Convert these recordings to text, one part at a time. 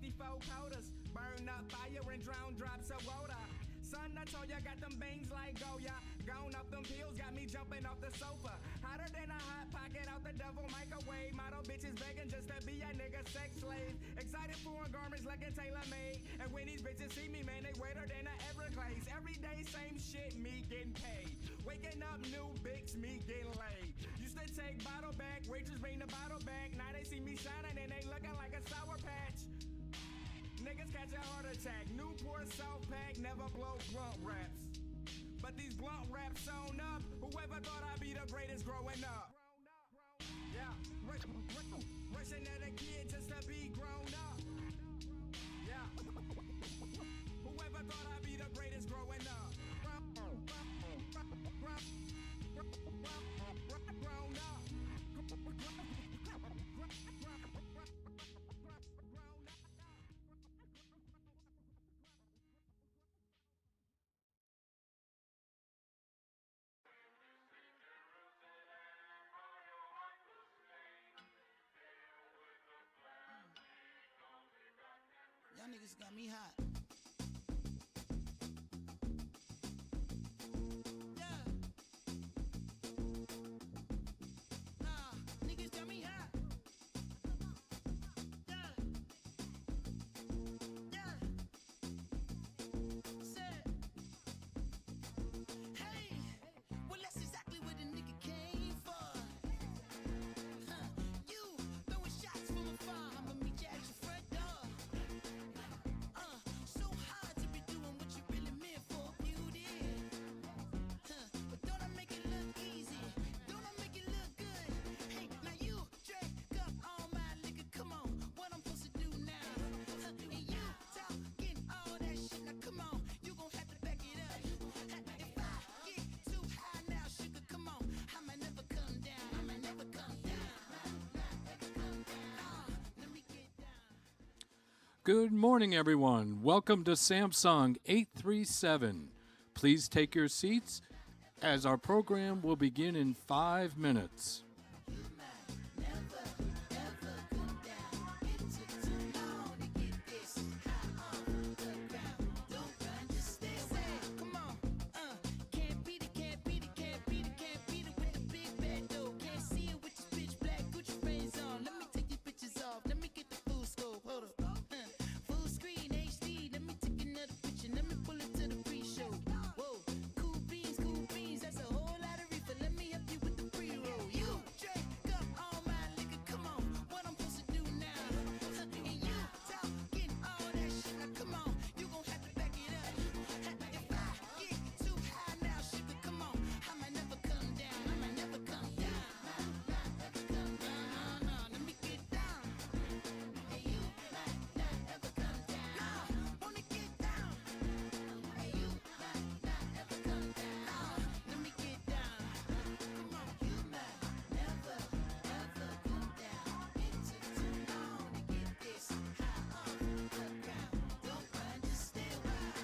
64 coders. Burn up fire and drown drops of water. Son, I told ya, got them bangs like Goya. Gone up them pills, got me jumping off the sofa. Hotter than a hot pocket out the devil microwave. Model bitches begging just to be a nigga sex slave. Excited foreign garments looking tailor-made. And when these bitches see me, man, they wetter than a Everglades. Every day, same shit, me getting paid. Waking up, new bigs, me getting laid. Used to take bottle back, waitress bring the bottle back. Now they see me shining and they looking like a Sour Patch. Niggas catch a heart attack. Newport South Pack never blow blunt raps. But these blunt raps sewn up. Whoever thought I'd be the greatest growing up? Yeah, wishing that a kid just to be grown up. Yeah, whoever thought I'd be the greatest growing up? Grown up. Y'all niggas got me hot. Yeah. Niggas got me hot. Yeah. Yeah. Said. Hey. Well, that's exactly what a nigga came for. You throwing shots from afar. I'ma meet you at your front door. So hard to be doing what you really meant for, beauty. But don't I make it look easy? Don't I make it look good? Hey, now you drank up all my liquor. Come on, what I'm supposed to do now? And you talking all that shit. Now come on, you gon' have to back it up. If I get too high now, sugar, come on, I might never come down. I might never come down. Let me get down. Good morning, everyone. Welcome to Samsung 837. Please take your seats as our program will begin in 5 minutes. Come on, can't beat it, can't beat it, can't beat it, can't beat it with the big bad dough. Can't see it with your pitch black Gucci frames on. Let me take these bitches off. Let me get the full scope. Hold up, full screen HD. Let me take another picture. Let me pull it to the pre-show. Whoa, cool beans, that's a whole lot of reefer. Let me help you with the pre-roll. You drank up all my liquor. Come on, what I'm supposed to do now? And you talking all that shit. Now come on, you gon' have to back it up. If I get too high now, sugar, come on, I might never come down. I might never come down. No, let me get down. And you might not ever come down. No, wanna get down. And you might not ever come down. Let me get down. Come on, you might never ever come down. It took too long to get this high off the ground. Don't run, just stay wild.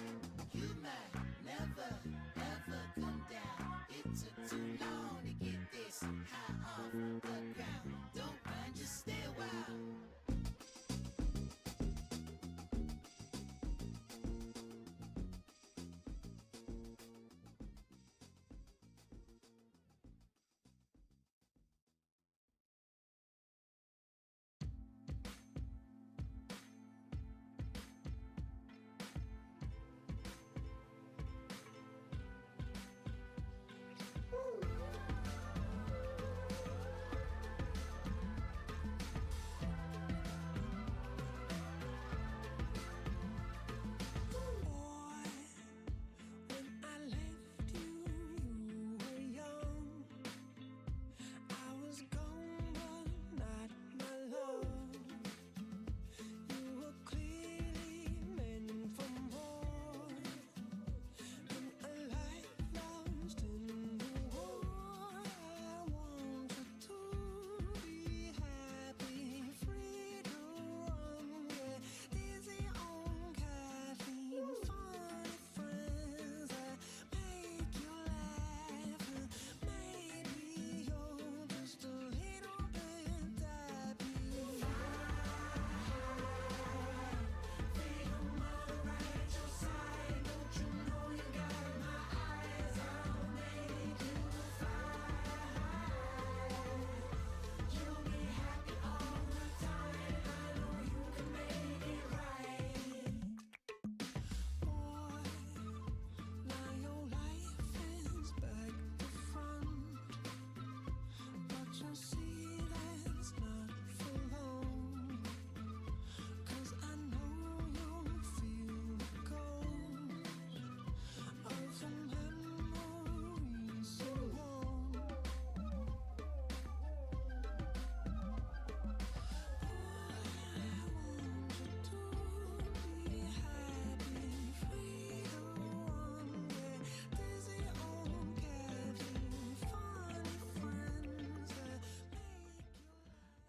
You might never ever come down. It took too long to get this high off the ground. Don't run, just stay wild.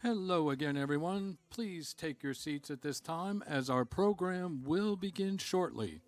Hello again, everyone. Please take your seats at this time as our program will begin shortly.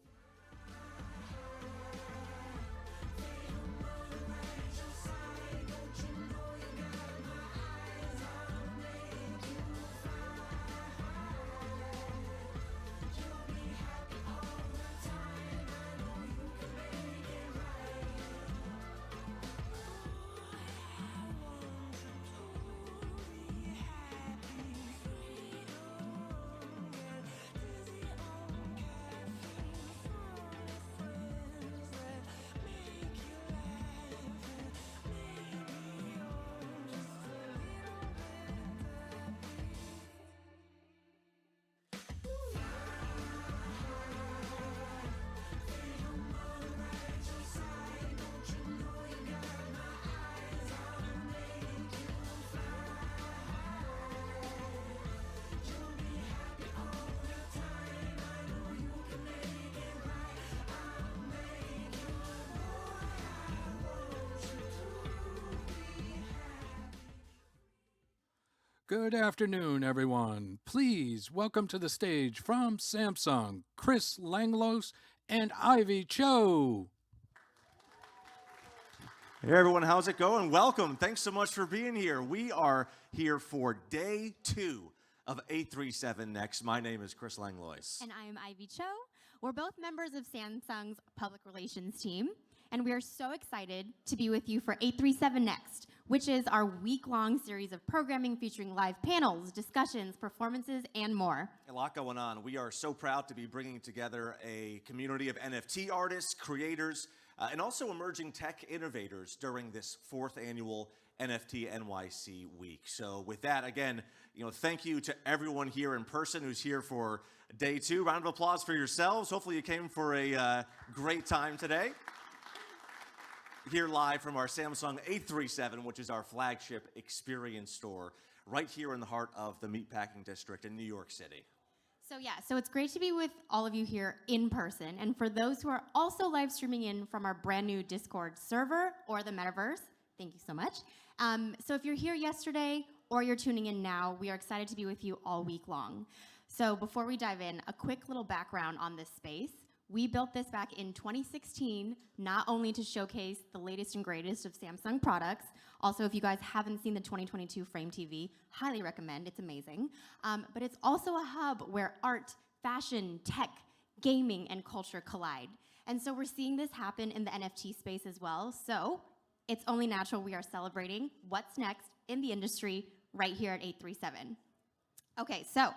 Good afternoon, everyone. Please welcome to the stage from Samsung, Chris Langlos and Ivy Cho. Hey everyone, how's it going? Welcome. Thanks so much for being here. We are here for day 2 of 837 Next. My name is Chris Langlois. And I am Ivy Cho. We're both members of Samsung's public relations team, and we are so excited to be with you for 837 Next, which is our week-long series of programming featuring live panels, discussions, performances, and more. A lot going on. We are so proud to be bringing together a community of NFT artists, creators, and also emerging tech innovators during this 4th annual NFT NYC week. So with that, again, thank you to everyone here in person who's here for day 2. Round of applause for yourselves. Hopefully you came for a great time today. Here live from our Samsung 837, which is our flagship experience store right here in the heart of the Meatpacking District in New York City. So it's great to be with all of you here in person. And for those who are also live streaming in from our brand new Discord server or the metaverse, thank you so much. So if you're here yesterday or you're tuning in now, we are excited to be with you all week long. So before we dive in, a quick little background on this space. We built this back in 2016, not only to showcase the latest and greatest of Samsung products. Also, if you guys haven't seen the 2022 Frame TV, highly recommend, it's amazing. But it's also a hub where art, fashion, tech, gaming, and culture collide. And so we're seeing this happen in the NFT space as well. So it's only natural we are celebrating what's next in the industry right here at 837. Okay, so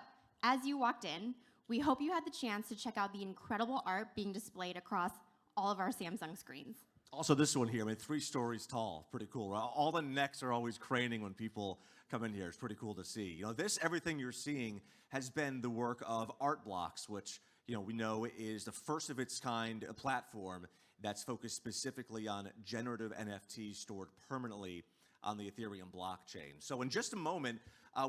as you walked in, we hope you had the chance to check out the incredible art being displayed across all of our Samsung screens. Also, this one here, 3 stories tall. Pretty cool, right? All the necks are always craning when people come in here. It's pretty cool to see. Everything you're seeing has been the work of Art Blocks, which, we know is the first of its kind platform that's focused specifically on generative NFTs stored permanently on the Ethereum blockchain. So in just a moment,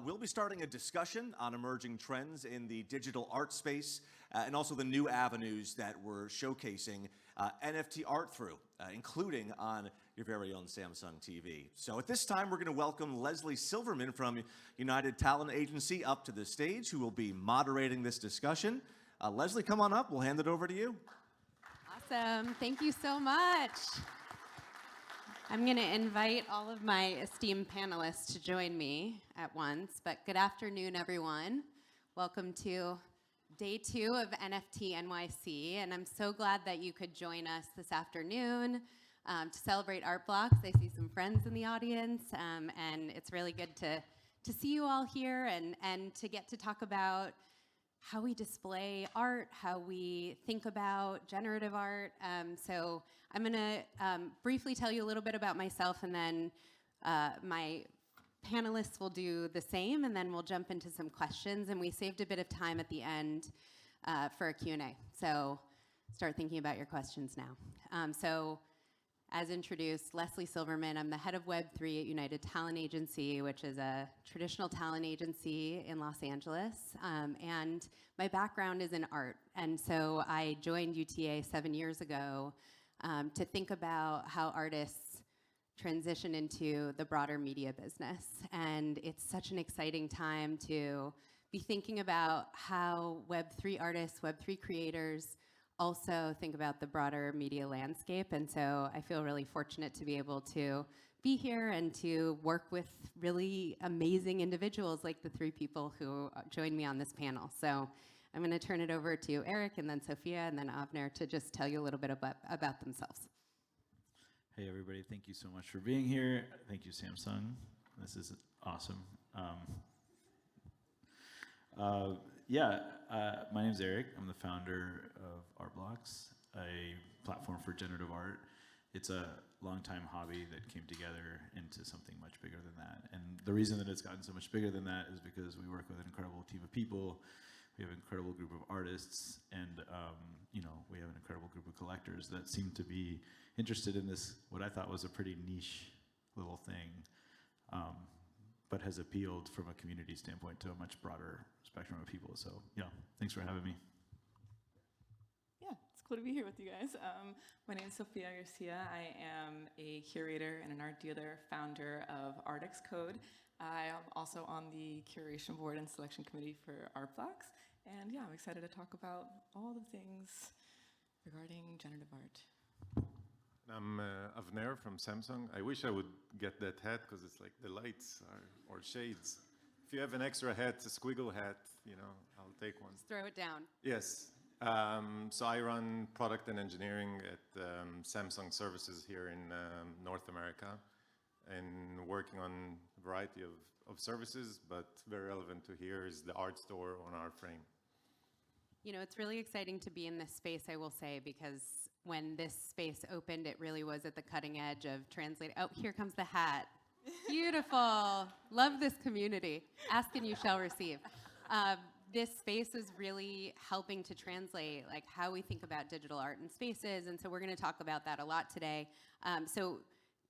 we'll be starting a discussion on emerging trends in the digital art space and also the new avenues that we're showcasing NFT art through, including on your very own Samsung TV. So at this time, we're going to welcome Lesley Silverman from United Talent Agency up to the stage, who will be moderating this discussion. Lesley, come on up. We'll hand it over to you. Awesome. Thank you so much. I'm going to invite all of my esteemed panelists to join me at once, but good afternoon, everyone. Welcome to day 2 of NFT NYC, and I'm so glad that you could join us this afternoon to celebrate Art Blocks. I see some friends in the audience, and it's really good to see you all here and to get to talk about how we display art, how we think about generative art. So I'm going to briefly tell you a little bit about myself, and then my panelists will do the same, and then we'll jump into some questions. And we saved a bit of time at the end for a Q&A. So start thinking about your questions now. So as introduced, Lesley Silverman. I'm the head of Web3 at United Talent Agency, which is a traditional talent agency in Los Angeles. And my background is in art. And so I joined UTA 7 years ago to think about how artists transition into the broader media business. And it's such an exciting time to be thinking about how Web3 artists, Web3 creators also think about the broader media landscape. And so I feel really fortunate to be able to be here and to work with really amazing individuals like the three people who joined me on this panel. So I'm going to turn it over to Erick and then Sophia and then Avner to just tell you a little bit about themselves. Hey everybody, thank you so much for being here. Thank you, Samsung. This is awesome. My name's Erick. I'm the founder of ARTBlocks, a platform for generative art. It's a long-time hobby that came together into something much bigger than that. And the reason that it's gotten so much bigger than that is because we work with an incredible team of people. We have an incredible group of artists, and we have an incredible group of collectors that seem to be interested in this, what I thought was a pretty niche little thing, but has appealed from a community standpoint to a much broader spectrum of people. So yeah, thanks for having me. Yeah, it's cool to be here with you guys. My name is Sophia Garcia. I am a curator and an art dealer, founder of ARTXCODE. I am also on the curation board and selection committee for ARTBlocks. And yeah, I'm excited to talk about all the things regarding generative art. I'm Avner from Samsung. I wish I would get that hat because it's like the lights or shades. If you have an extra hat, a squiggle hat, I'll take one. Just throw it down. Yes. So I run product and engineering at Samsung Services here in North America, and working on a variety of services, but very relevant to here is the art store on our frame. It's really exciting to be in this space, I will say, because when this space opened, it really was at the cutting edge of translating. Oh, here comes the hat. Beautiful. Love this community. Ask and you shall receive. This space is really helping to translate like how we think about digital art in spaces, and so we're going to talk about that a lot today. So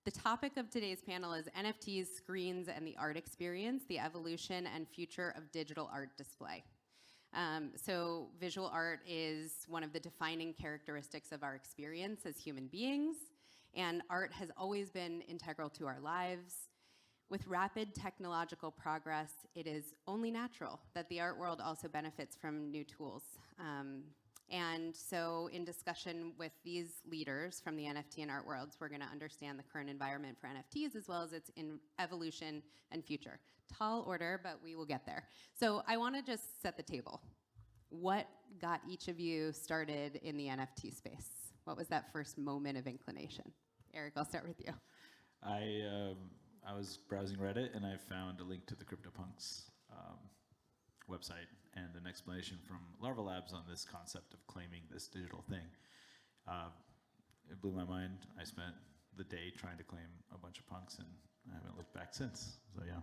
the topic of today's panel is NFTs, screens, and the art experience, the evolution and future of digital art display. So visual art is one of the defining characteristics of our experience as human beings, and art has always been integral to our lives. With rapid technological progress, it is only natural that the art world also benefits from new tools. And so in discussion with these leaders from the NFT and art worlds, we're going to understand the current environment for NFTs as well as its evolution and future. Tall order, but we will get there. So I want to just set the table. What got each of you started in the NFT space? What was that first moment of inclination? Erick, I'll start with you. I was browsing Reddit and I found a link to the CryptoPunks website and an explanation from Larva Labs on this concept of claiming this digital thing. It blew my mind. I spent the day trying to claim a bunch of punks and I haven't looked back since, so yeah.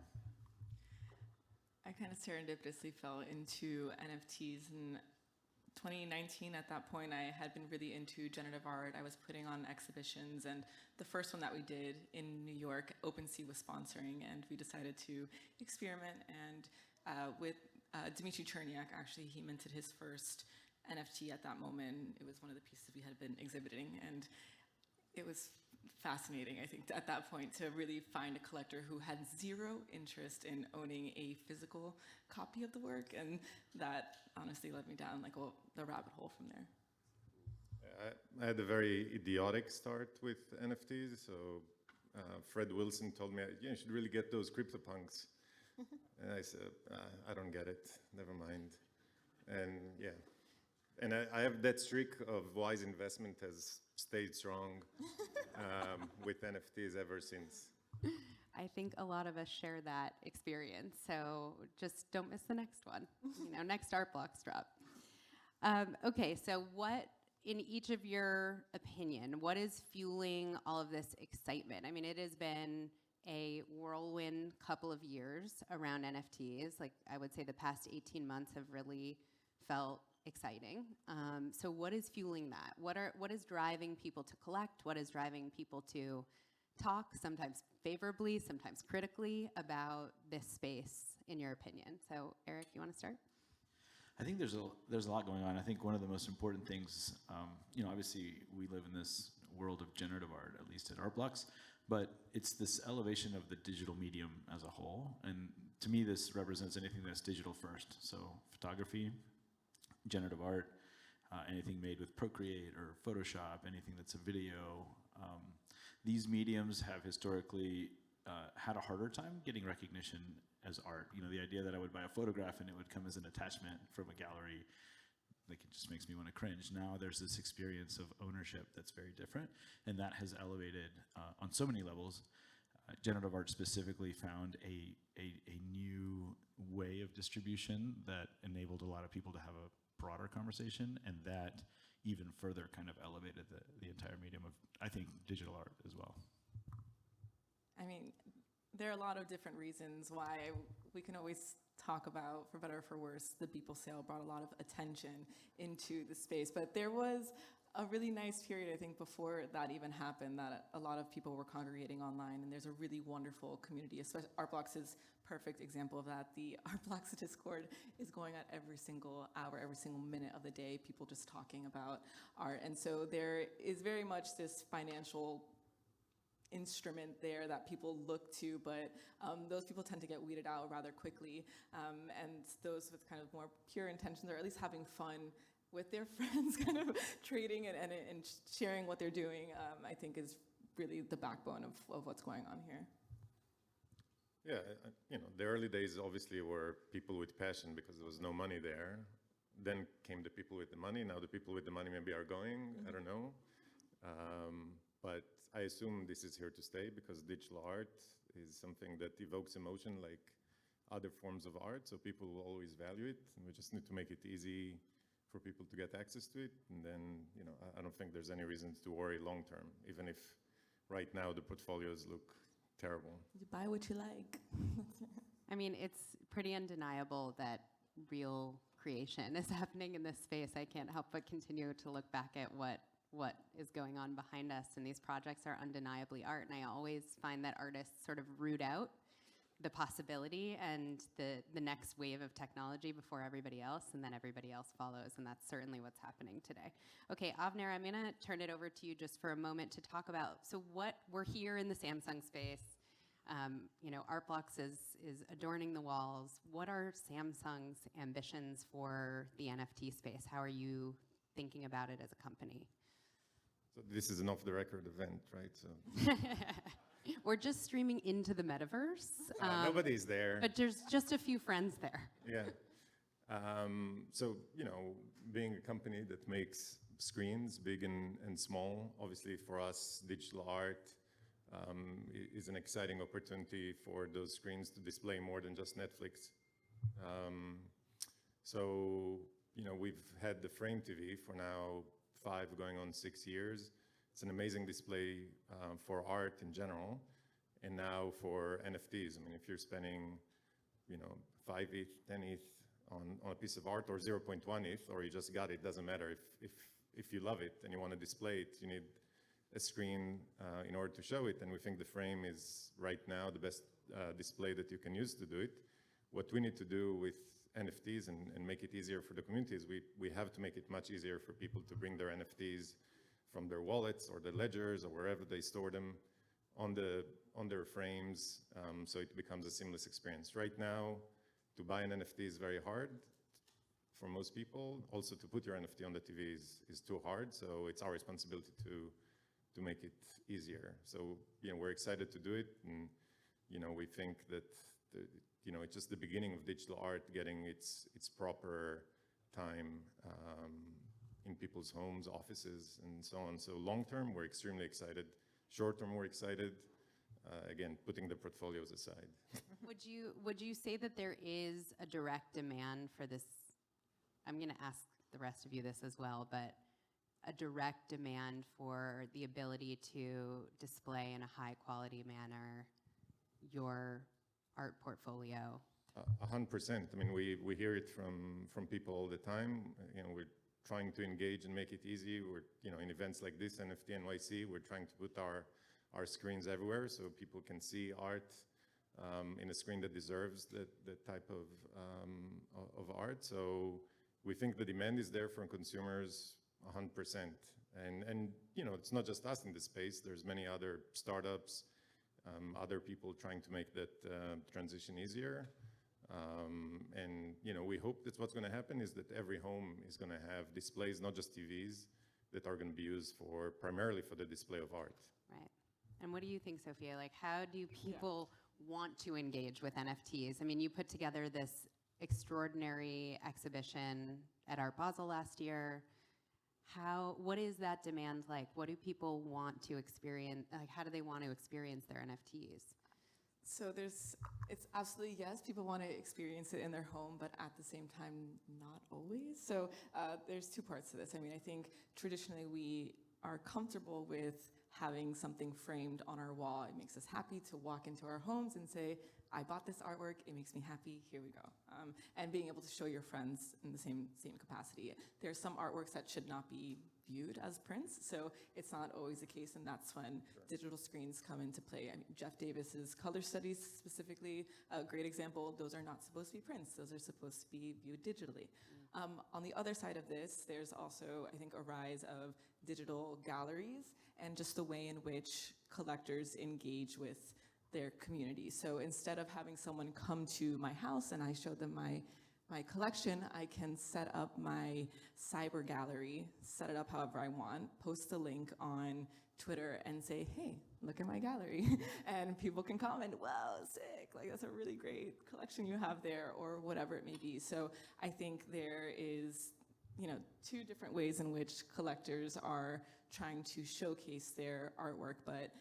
I kind of serendipitously fell into NFTs in 2019. At that point, I had been really into generative art. I was putting on exhibitions, and the first one that we did in New York, OpenSea was sponsoring, and we decided to experiment. And with Dmitry Cherniak, actually, he minted his first NFT at that moment. It was one of the pieces we had been exhibiting, and it was fascinating, I think, at that point to really find a collector who had zero interest in owning a physical copy of the work, and that honestly led me down like the rabbit hole from there. I had a very idiotic start with NFTs, so Fred Wilson told me, you should really get those CryptoPunks. And I said, I don't get it, never mind. And yeah, and I have that streak of wise investment has stayed strong with NFTs ever since. I think a lot of us share that experience, so just don't miss the next one. Next ARTBlocks drop. Okay, so what, in each of your opinion, what is fueling all of this excitement? I mean, it has been a whirlwind couple of years around NFTs. Like, I would say the past 18 months have really felt exciting. So what is fueling that? What is driving people to collect? What is driving people to talk, sometimes favorably, sometimes critically, about this space, in your opinion? So, Erick, you want to start? I think there's a lot going on. I think one of the most important things, obviously we live in this world of generative art, at least at ARTBlocks, but it's this elevation of the digital medium as a whole. And to me, this represents anything that's digital first. So photography, generative art, anything made with Procreate or Photoshop, anything that's a video. These mediums have historically had a harder time getting recognition as art. You know, the idea that I would buy a photograph and it would come as an attachment from a gallery, like, it just makes me want to cringe. Now there's this experience of ownership that's very different, and that has elevated on so many levels. Generative art specifically found a new way of distribution that enabled a lot of people to have a broader conversation, and that even further kind of elevated the entire medium of, I think, digital art as well. I mean, there are a lot of different reasons why we can always talk about, for better or for worse, the Beeple sale brought a lot of attention into the space. But there was a really nice period, I think, before that even happened, that a lot of people were congregating online, and there's a really wonderful community. Especially ArtBlocks is perfect example of that. The ArtBlocks Discord is going at every single hour, every single minute of the day, people just talking about art. And so there is very much this financial instrument there that people look to, but those people tend to get weeded out rather quickly. And those with kind of more pure intentions, or at least having fun with their friends, kind of trading and sharing what they're doing, I think is really the backbone of what's going on here. Yeah, you know, the early days obviously were people with passion because there was no money there. Then came the people with the money. Now the people with the money maybe are going, I don't know. But I assume this is here to stay because digital art is something that evokes emotion like other forms of art, so people will always value it, and we just need to make it easy for people to get access to it. And then, you know, I don't think there's any reason to worry long term, even if right now the portfolios look terrible. You buy what you like. I mean, it's pretty undeniable that real creation is happening in this space. I can't help but continue to look back at what is going on behind us, and these projects are undeniably art. And I always find that artists sort of root out the possibility and the next wave of technology before everybody else, and then everybody else follows, and that's certainly what's happening today. Okay, Avner, I'm gonna turn it over to you just for a moment to talk about, so what, we're here in the Samsung space, you know, ArtBlocks is adorning the walls. What are Samsung's ambitions for the NFT space? How are you thinking about it as a company? So this is an off-the-record event, right? So we're just streaming into the metaverse. nobody's there. But there's just a few friends there. Yeah. So, you know, being a company that makes screens, big and small, obviously for us, digital art is an exciting opportunity for those screens to display more than just Netflix. So, you know, we've had the Frame TV for now 5 going on 6 years. It's an amazing display for art in general, and now for NFTs. I mean, if you're spending, you know, 5 ETH, 10 ETH on a piece of art, or 0.1 ETH, or you just got it, doesn't matter. If you love it and you want to display it, you need a screen in order to show it, and we think the Frame is right now the best display that you can use to do it. What we need to do with NFTs and make it easier for the community is we have to make it much easier for people to bring their NFTs from their wallets or their ledgers or wherever they store them on their frames, so it becomes a seamless experience. Right now, to buy an NFT is very hard for most people. Also, to put your NFT on the TV is too hard, so it's our responsibility to make it easier. So, you know, we're excited to do it, and, you know, we think that you know, it's just the beginning of digital art getting its proper time in people's homes, offices, and so on. So long term, we're extremely excited. Short term, we're excited. Again, putting the portfolios aside. Would you say that there is a direct demand for this? I'm going to ask the rest of you this as well, but a direct demand for the ability to display in a high quality manner your art portfolio? 100%. I mean, we hear it from people all the time. You know, we're trying to engage and make it easy. We're, you know, in events like this, NFT NYC, we're trying to put our screens everywhere so people can see art in a screen that deserves that type of art. So we think the demand is there from consumers 100%. And you know, it's not just us in this space. There's many other startups other people trying to make that transition easier. And we hope that what's going to happen is that every home is going to have displays, not just TVs, that are going to be used primarily for the display of art. Right. And what do you think, Sophia? Like, how do people want to engage with NFTs? I mean, you put together this extraordinary exhibition at Art Basel last year. What is that demand like? What do people want to experience? Like, how do they want to experience their NFTs? So it's absolutely yes, people want to experience it in their home, but at the same time, not always. So there's two parts to this. I mean, I think traditionally we are comfortable with having something framed on our wall. It makes us happy to walk into our homes and say, I bought this artwork, it makes me happy, here we go. And being able to show your friends in the same capacity. There's some artworks that should not be viewed as prints, so it's not always the case, and that's when digital screens come into play. I mean, Jeff Davis's color studies specifically, a great example, those are not supposed to be prints, those are supposed to be viewed digitally. On the other side of this, there's also, I think, a rise of digital galleries and just the way in which collectors engage with their community. So instead of having someone come to my house and I show them my collection, I can set up my cyber gallery, set it up however I want, post a link on Twitter and say, hey, look at my gallery. And people can comment, wow, sick, like that's a really great collection you have there, or whatever it may be. So I think there is, two different ways in which collectors are trying to showcase their artwork, but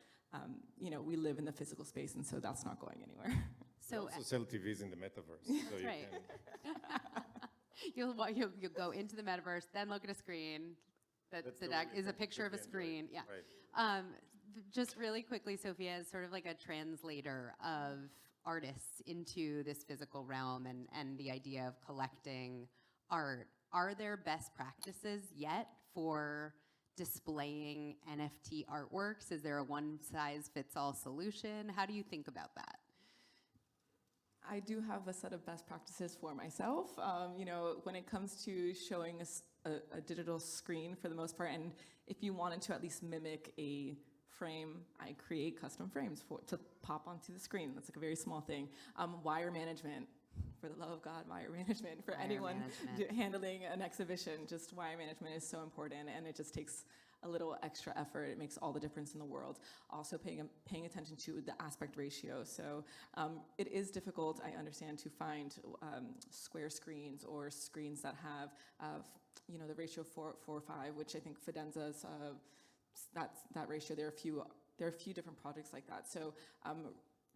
we live in the physical space, and so that's not going anywhere. So also sell TVs in the metaverse. So That's right. You'll go into the metaverse, then look at a screen. That is a picture of a screen. Right. Yeah. Right. Just really quickly, Sophia is sort of like a translator of artists into this physical realm and the idea of collecting art. Are there best practices yet for displaying NFT artworks? Is there a one-size-fits-all solution? How do you think about that? I do have a set of best practices for myself. When it comes to showing a digital screen for the most part, and if you wanted to at least mimic a frame, I create custom frames to pop onto the screen. That's like a very small thing. Wire management, for the love of God, wire management for anyone handling an exhibition. Just wire management is so important, and it just takes a little extra effort. It makes all the difference in the world. Also paying attention to the aspect ratio. So it is difficult, I understand, to find square screens or screens that have the ratio 4:5, which I think Fidenza's that ratio. There are a few different projects like that. So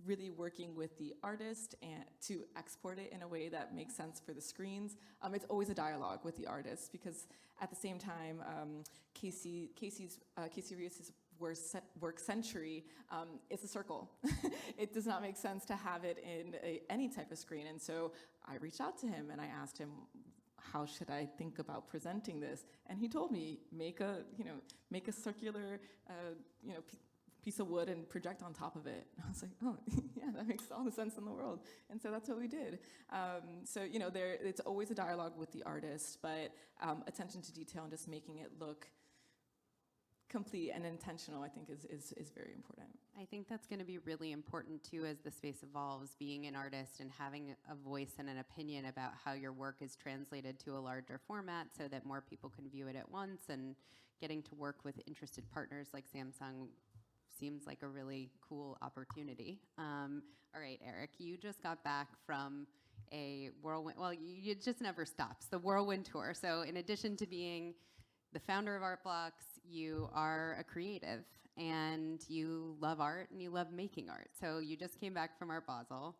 really working with the artist and to export it in a way that makes sense for the screens. It's always a dialogue with the artist, because at the same time, Casey Reus's work century, it's a circle. It does not make sense to have it in any type of screen. And so I reached out to him and I asked him, how should I think about presenting this? And he told me, make a circular, piece of wood and project on top of it. And I was like, oh, yeah, that makes all the sense in the world. And so that's what we did. It's always a dialogue with the artist, but attention to detail and just making it look complete and intentional, I think, is very important. I think that's going to be really important, too, as the space evolves, being an artist and having a voice and an opinion about how your work is translated to a larger format so that more people can view it at once, and getting to work with interested partners like Samsung seems like a really cool opportunity. All right, Erick, you just got back from a whirlwind, well, it just never stops, the whirlwind tour. So in addition to being the founder of ArtBlocks, you are a creative, and you love art, and you love making art. So you just came back from Art Basel.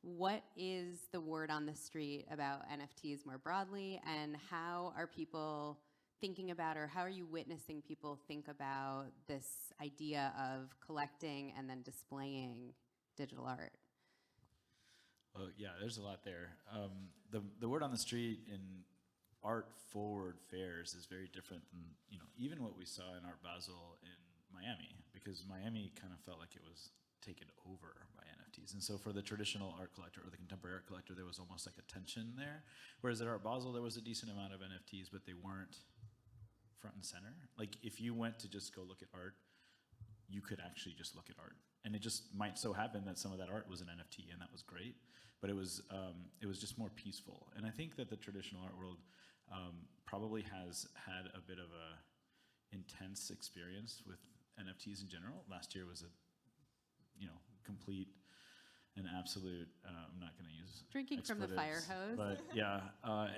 What is the word on the street about NFTs more broadly, and how are people thinking about, or how are you witnessing people think about this idea of collecting and then displaying digital art? Well, yeah, there's a lot there. The word on the street in art-forward fairs is very different than even what we saw in Art Basel in Miami, because Miami kind of felt like it was taken over by NFTs. And so for the traditional art collector or the contemporary art collector, there was almost like a tension there. Whereas at Art Basel, there was a decent amount of NFTs, but they weren't front and center. Like if you went to just go look at art, you could actually just look at art. And it just might so happen that some of that art was an NFT, and that was great. But it was just more peaceful. And I think that the traditional art world probably has had a bit of a intense experience with NFTs in general. Last year was a, complete and absolute, I'm not going to use Drinking from the fire hose. But yeah,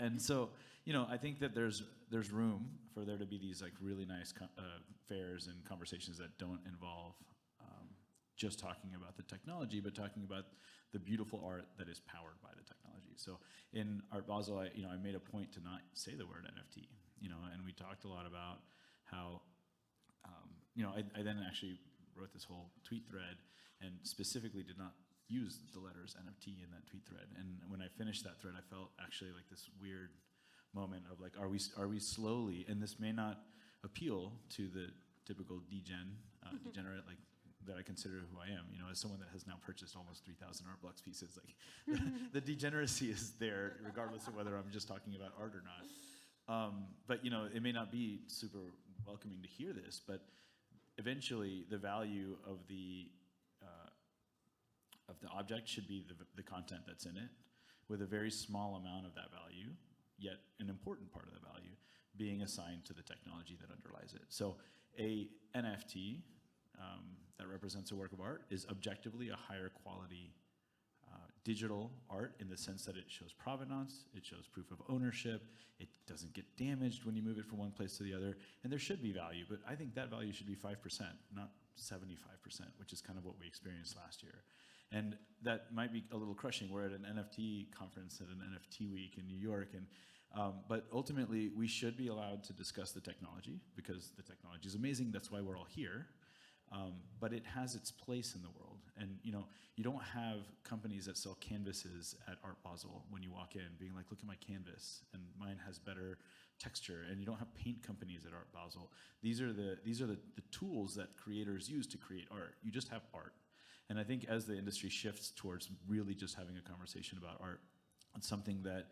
and so, I think that there's room for there to be these like really nice fairs and conversations that don't involve just talking about the technology, but talking about the beautiful art that is powered by the technology. So in Art Basel, I made a point to not say the word NFT, and we talked a lot about how, I then actually wrote this whole tweet thread and specifically did not use the letters NFT in that tweet thread. And when I finished that thread, I felt actually like this weird moment of like, are we slowly, and this may not appeal to the typical degenerate, like, that I consider who I am, as someone that has now purchased almost 3,000 art blocks pieces, like the degeneracy is there regardless of whether I'm just talking about art or not. But it may not be super welcoming to hear this, but eventually the value of the object should be the content that's in it, with a very small amount of that value, yet an important part of the value, being assigned to the technology that underlies it. So a NFT that represents a work of art is objectively a higher quality digital art in the sense that it shows provenance, it shows proof of ownership, it doesn't get damaged when you move it from one place to the other, and there should be value, but I think that value should be 5%, not 75%, which is kind of what we experienced last year. And that might be a little crushing. We're at an NFT conference at an NFT week in New York, and but ultimately we should be allowed to discuss the technology because the technology is amazing, that's why we're all here. But it has its place in the world. And you don't have companies that sell canvases at Art Basel when you walk in being like, look at my canvas, and mine has better texture. And you don't have paint companies at Art Basel. These are the tools that creators use to create art. You just have art. And I think as the industry shifts towards really just having a conversation about art, it's something that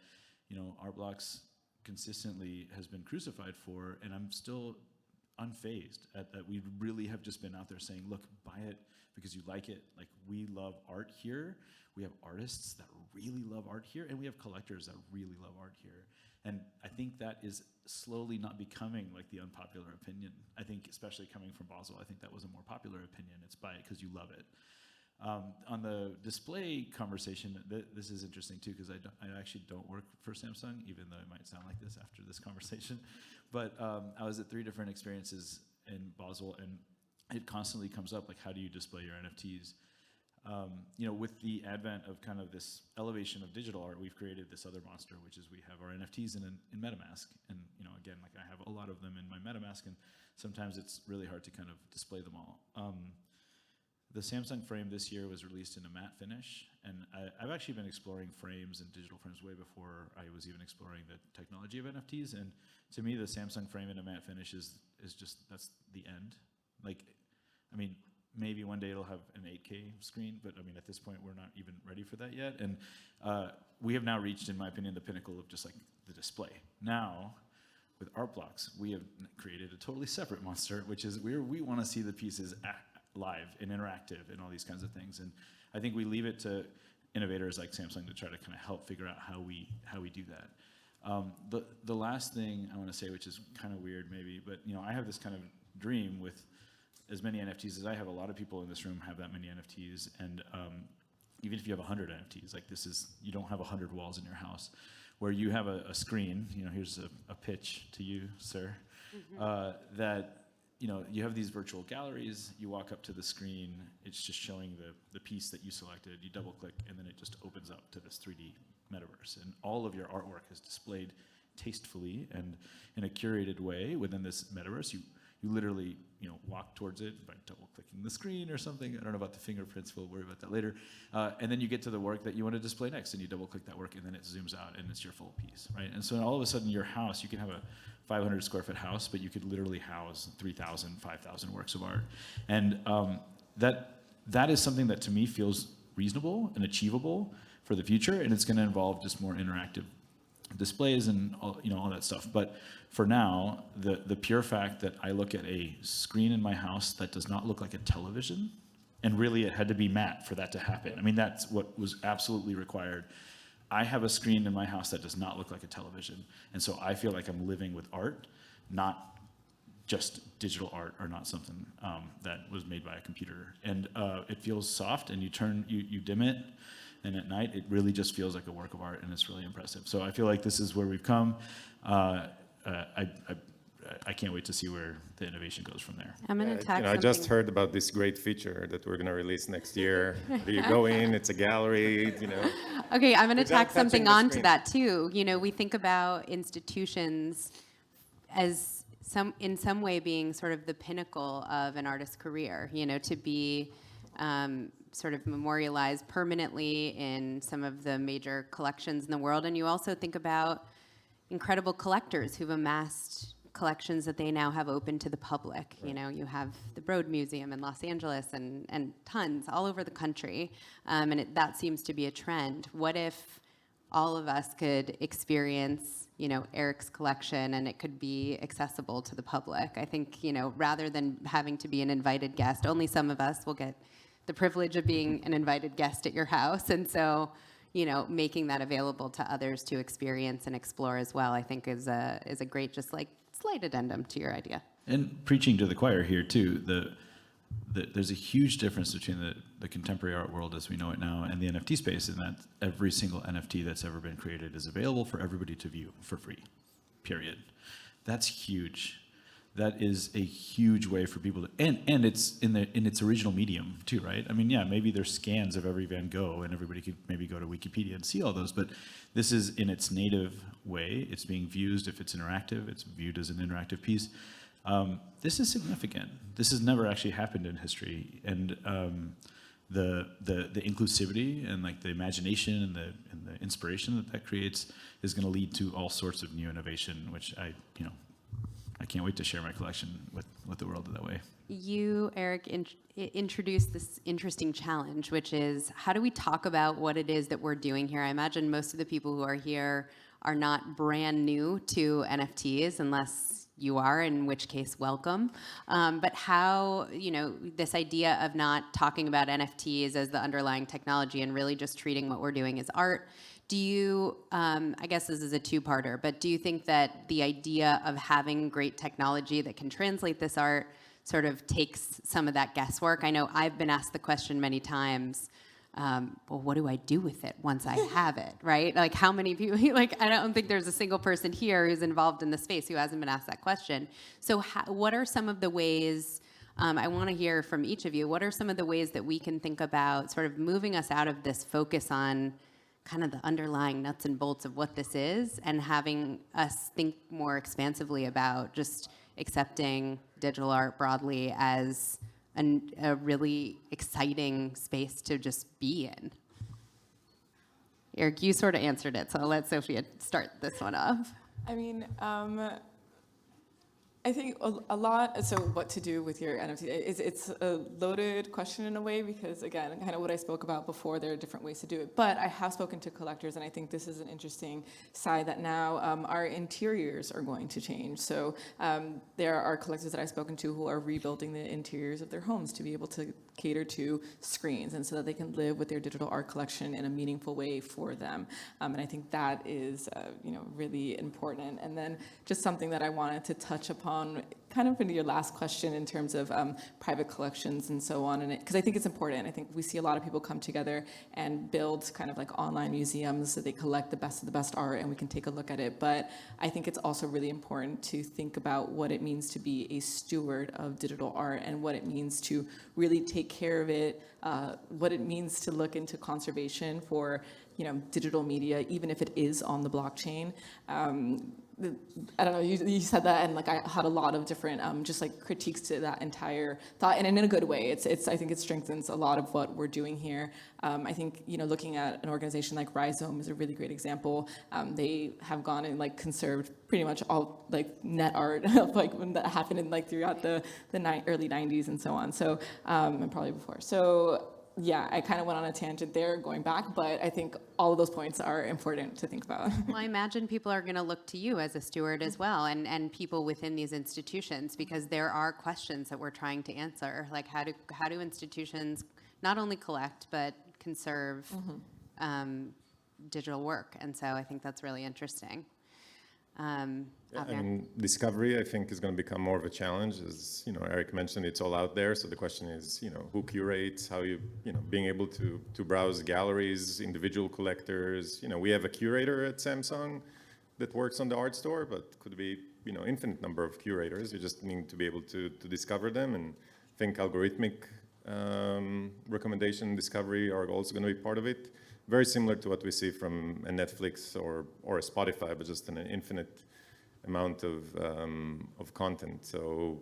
Art Blocks consistently has been crucified for, and I'm still unfazed at that. We really have just been out there saying, look, buy it because you like it. Like, we love art here. We have artists that really love art here, and we have collectors that really love art here. And I think that is slowly not becoming like the unpopular opinion. I think, especially coming from Basel, I think that was a more popular opinion. It's buy it because you love it. On the display conversation, this is interesting too, because I actually don't work for Samsung, even though it might sound like this after this conversation. But I was at 3 different experiences in Basel, and it constantly comes up, like, how do you display your NFTs? With the advent of kind of this elevation of digital art, we've created this other monster, which is we have our NFTs in MetaMask. And again, like, I have a lot of them in my MetaMask, and sometimes it's really hard to kind of display them all. The Samsung frame this year was released in a matte finish, and I've actually been exploring frames and digital frames way before I was even exploring the technology of NFTs, and to me, the Samsung frame in a matte finish is just, that's the end. Like, I mean, maybe one day it'll have an 8K screen, but I mean, at this point, we're not even ready for that yet, and we have now reached, in my opinion, the pinnacle of just like the display. Now, with Art Blocks, we have created a totally separate monster, which is we want to see the pieces live and interactive and all these kinds of things. And I think we leave it to innovators like Samsung to try to kind of help figure out how we do that. The last thing I want to say, which is kind of weird maybe, but I have this kind of dream with as many NFTs as I have. A lot of people in this room have that many NFTs, and even if you have 100 NFTs, like, you don't have 100 walls in your house where you have a screen. Here's a pitch to you, sir, that you have these virtual galleries, you walk up to the screen, it's just showing the piece that you selected, you double click, and then it just opens up to this 3D metaverse. And all of your artwork is displayed tastefully and in a curated way within this metaverse. You literally walk towards it by double clicking the screen or something. I don't know about the fingerprints, we'll worry about that later. And then you get to the work that you want to display next, and you double click that work, and then it zooms out and it's your full piece, right? And so all of a sudden your house, you can have a 500 square foot house, but you could literally house 3,000, 5,000 works of art. And that is something that to me feels reasonable and achievable for the future, and it's going to involve just more interactive displays and all that stuff. But for now, the pure fact that I look at a screen in my house that does not look like a television, And really, it had to be matte for that to happen. I mean, that's what was absolutely required. I have a screen in my house that does not look like a television. And so I feel like I'm living with art, not just digital art or not something that was made by a computer. And it feels soft, and you dim it, and at night it really just feels like a work of art, and it's really impressive. So I feel like this is where we've come. I can't wait to see where the innovation goes from there. I'm going to tack I just heard about this great feature that we're going to release next year. You go in, it's a gallery, Okay, I'm going to without tack touching something the on to screen. that too. We think about institutions as in some way being sort of the pinnacle of an artist's career, to be sort of memorialized permanently in some of the major collections in the world. And you also think about incredible collectors who've amassed collections that they now have open to the public. Right. You have the Broad Museum in Los Angeles and tons all over the country. And that seems to be a trend. What if all of us could experience, Erick's collection, and it could be accessible to the public? I think, rather than having to be an invited guest, only some of us will get the privilege of being an invited guest at your house. And so, making that available to others to experience and explore as well, I think is a great, just like slight addendum to your idea. And preaching to the choir here too, there's a huge difference between the contemporary art world as we know it now and the NFT space, in that every single NFT that's ever been created is available for everybody to view for free, period. That's huge. That is a huge way for people to, and it's in its original medium too, right? I mean, yeah, maybe there's scans of every Van Gogh and everybody could maybe go to Wikipedia and see all those, but this is in its native way. It's being viewed, if it's interactive, it's viewed as an interactive piece. This is significant. This has never actually happened in history, and the inclusivity and like the imagination and the inspiration that creates is going to lead to all sorts of new innovation, which I can't wait to share my collection with the world that way. You, Erick, introduced this interesting challenge, which is how do we talk about what it is that we're doing here? I imagine most of the people who are here are not brand new to NFTs, unless you are, in which case, welcome. But how, this idea of not talking about NFTs as the underlying technology and really just treating what we're doing as art. Do you, I guess this is a two-parter, but do you think that the idea of having great technology that can translate this art sort of takes some of that guesswork? I know I've been asked the question many times, well, what do I do with it once I have it, right? Like how many people, I don't think there's a single person here who's involved in the space who hasn't been asked that question. So what are some of the ways, I want to hear from each of you, what are some of the ways that we can think about sort of moving us out of this focus on kind of the underlying nuts and bolts of what this is, and having us think more expansively about just accepting digital art broadly as a really exciting space to just be in? Erick, you sort of answered it, so I'll let Sophia start this one off. I mean, I think a lot, so what to do with your NFT, it's a loaded question in a way, because again, kind of what I spoke about before, there are different ways to do it. But I have spoken to collectors, and I think this is an interesting side that now our interiors are going to change. So there are collectors that I've spoken to who are rebuilding the interiors of their homes to be able to cater to screens, and so that they can live with their digital art collection in a meaningful way for them. And I think that is really important. And then just something that I wanted to touch upon kind of into your last question in terms of private collections and so on, and because I think it's important. I think we see a lot of people come together and build kind of like online museums so they collect the best of the best art and we can take a look at it. But I think it's also really important to think about what it means to be a steward of digital art and what it means to really take care of it, what it means to look into conservation for digital media, even if it is on the blockchain. I don't know, you said that, and like I had a lot of different just like critiques to that entire thought, and in a good way. I think it strengthens a lot of what we're doing here. I think looking at an organization like Rhizome is a really great example. They have gone and like conserved pretty much all like net art like when that happened in like throughout the early 90s and so on. So and probably before. So yeah, I kind of went on a tangent there going back, but I think all of those points are important to think about. Well, I imagine people are going to look to you as a steward as well, and people within these institutions, because there are questions that we're trying to answer. Like, how do institutions not only collect but conserve digital work? And so I think that's really interesting. Avner? Discovery, I think, is going to become more of a challenge. As Erick mentioned, it's all out there. So the question is, who curates? How being able to browse galleries, individual collectors. We have a curator at Samsung that works on the art store, but could be infinite number of curators. You just need to be able to discover them, and I think algorithmic recommendation discovery are also going to be part of it. Very similar to what we see from a Netflix or a Spotify, but just an infinite amount of content. So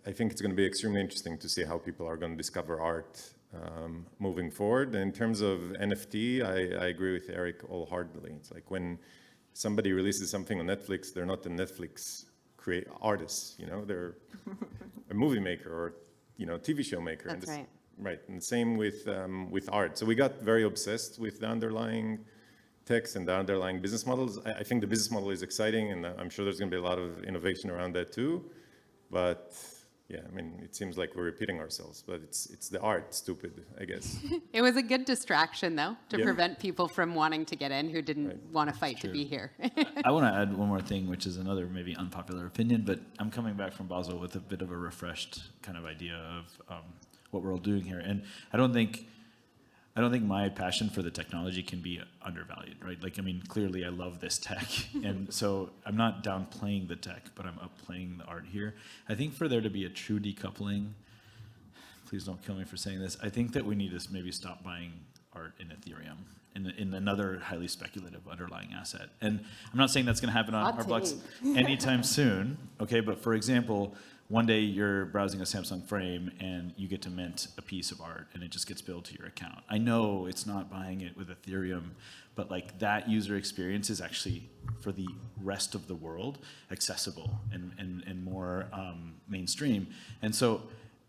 I think it's going to be extremely interesting to see how people are going to discover art moving forward. And in terms of NFT, I agree with Erick wholeheartedly. It's like when somebody releases something on Netflix, they're not a Netflix artist. They're a movie maker or TV show maker. That's right. Right, and same with art. So we got very obsessed with the underlying text and the underlying business models. I think the business model is exciting, and I'm sure there's going to be a lot of innovation around that too. But yeah, it seems like we're repeating ourselves. But it's the art, stupid, I guess. It was a good distraction, though, to prevent people from wanting to get in who didn't want to fight to be here. I want to add one more thing, which is another maybe unpopular opinion, but I'm coming back from Basel with a bit of a refreshed kind of idea of what we're all doing here. And I don't think my passion for the technology can be undervalued, right? Clearly I love this tech. And so I'm not downplaying the tech, but I'm upplaying the art here. I think for there to be a true decoupling, please don't kill me for saying this, I think that we need to maybe stop buying art in Ethereum, in another highly speculative underlying asset. And I'm not saying that's going to happen on our blocks anytime soon, okay? But for example, one day you're browsing a Samsung frame and you get to mint a piece of art and it just gets billed to your account. I know it's not buying it with Ethereum, but that user experience is actually, for the rest of the world, accessible and more mainstream. And so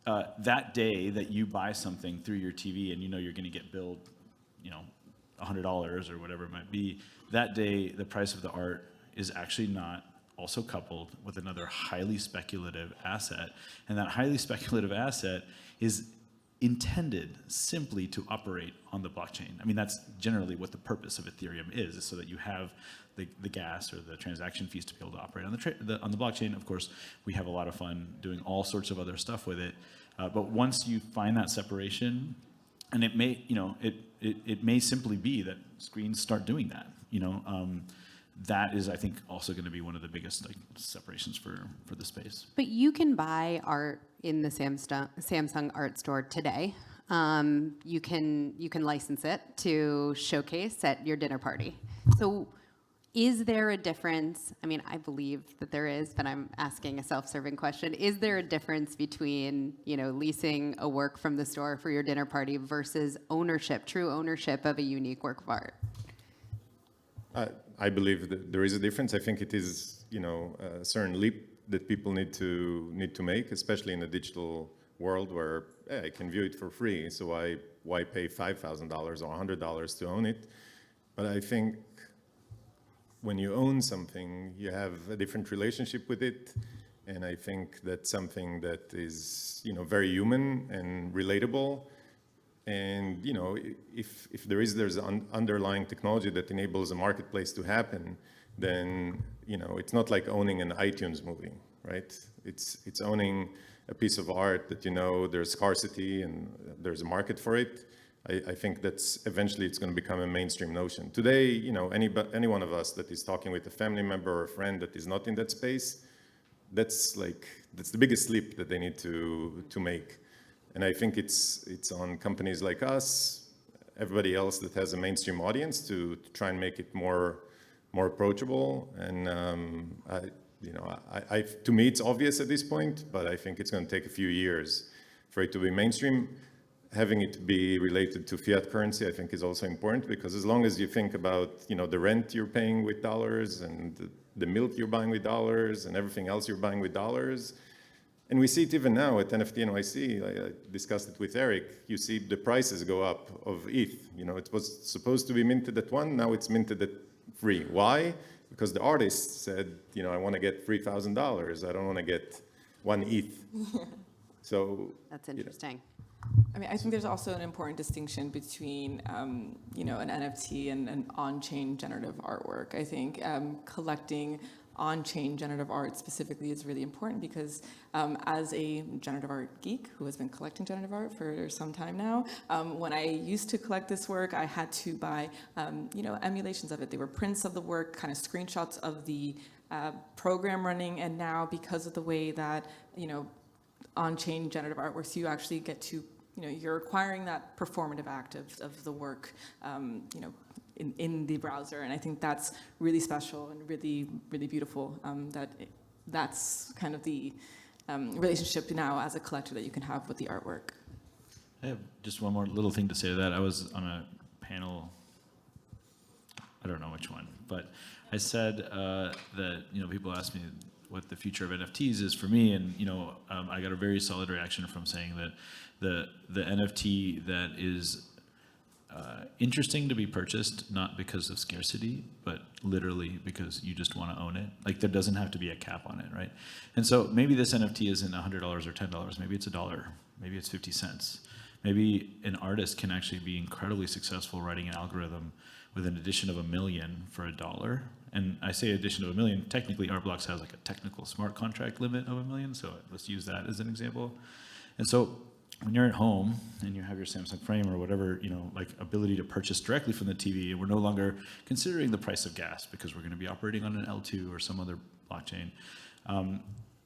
that day that you buy something through your TV and you're going to get billed, $100 or whatever it might be, that day the price of the art is actually not also coupled with another highly speculative asset. And that highly speculative asset is intended simply to operate on the blockchain. That's generally what the purpose of Ethereum is so that you have the gas or the transaction fees to be able to operate on the blockchain. Of course, we have a lot of fun doing all sorts of other stuff with it. But once you find that separation, and it may simply be that screens start doing that, that is, I think, also going to be one of the biggest separations for the space. But you can buy art in the Samsung art store today. You can license it to showcase at your dinner party. So is there a difference? I believe that there is, but I'm asking a self-serving question. Is there a difference between, leasing a work from the store for your dinner party versus true ownership of a unique work of art? I believe that there is a difference. I think it is, a certain leap that people need to make, especially in a digital world where I can view it for free. So why pay $5,000 or $100 to own it? But I think when you own something, you have a different relationship with it, and I think that's something that is, very human and relatable. And if there's underlying technology that enables a marketplace to happen, then it's not like owning an iTunes movie, right? It's owning a piece of art that there's scarcity and there's a market for it. I think that's eventually it's going to become a mainstream notion. Today, any one of us that is talking with a family member or a friend that is not in that space, that's the biggest leap that they need to make. And I think it's on companies like us, everybody else that has a mainstream audience, to try and make it more approachable. And to me, it's obvious at this point, but I think it's going to take a few years for it to be mainstream. Having it be related to fiat currency, I think, is also important, because as long as you think about the rent you're paying with dollars and the milk you're buying with dollars and everything else you're buying with dollars, And we see it even now at NFT NYC. I discussed it with Erick. You see the prices go up of ETH. You know, it was supposed to be minted at 1, now it's minted at 3. Why? Because the artist said, you know, I want to get $3,000. I don't want to get 1 ETH. So That's interesting. I mean, I think there's also an important distinction between, you know, an NFT and an on-chain generative artwork. I think collecting on-chain generative art specifically is really important because as a generative art geek who has been collecting generative art for some time now, when I used to collect this work, I had to buy, you know, emulations of it. They were prints of the work, kind of screenshots of the program running, and now because of the way that, you know, on-chain generative art works, you actually get to, you know, you're acquiring that performative act of the work, you know, in the browser, and I think that's really special and really, really beautiful. That's kind of the relationship now as a collector that you can have with the artwork. I have just one more little thing to say to that. I was on a panel, I don't know which one, but I said that, you know, people ask me what the future of NFTs is for me, and, you know, I got a very solid reaction from saying that the NFT that is interesting to be purchased, not because of scarcity, but literally because you just want to own it. Like, there doesn't have to be a cap on it, right? And so maybe this NFT isn't $100 or $10, maybe it's $1, maybe it's 50 cents. Maybe an artist can actually be incredibly successful writing an algorithm with an addition of $1 million for $1. And I say addition of $1 million, technically Artblocks has like a technical smart contract limit of $1 million, so let's use that as an example. And so when you're at home and you have your Samsung frame or whatever, you know, like ability to purchase directly from the TV, and we're no longer considering the price of gas because we're going to be operating on an L2 or some other blockchain.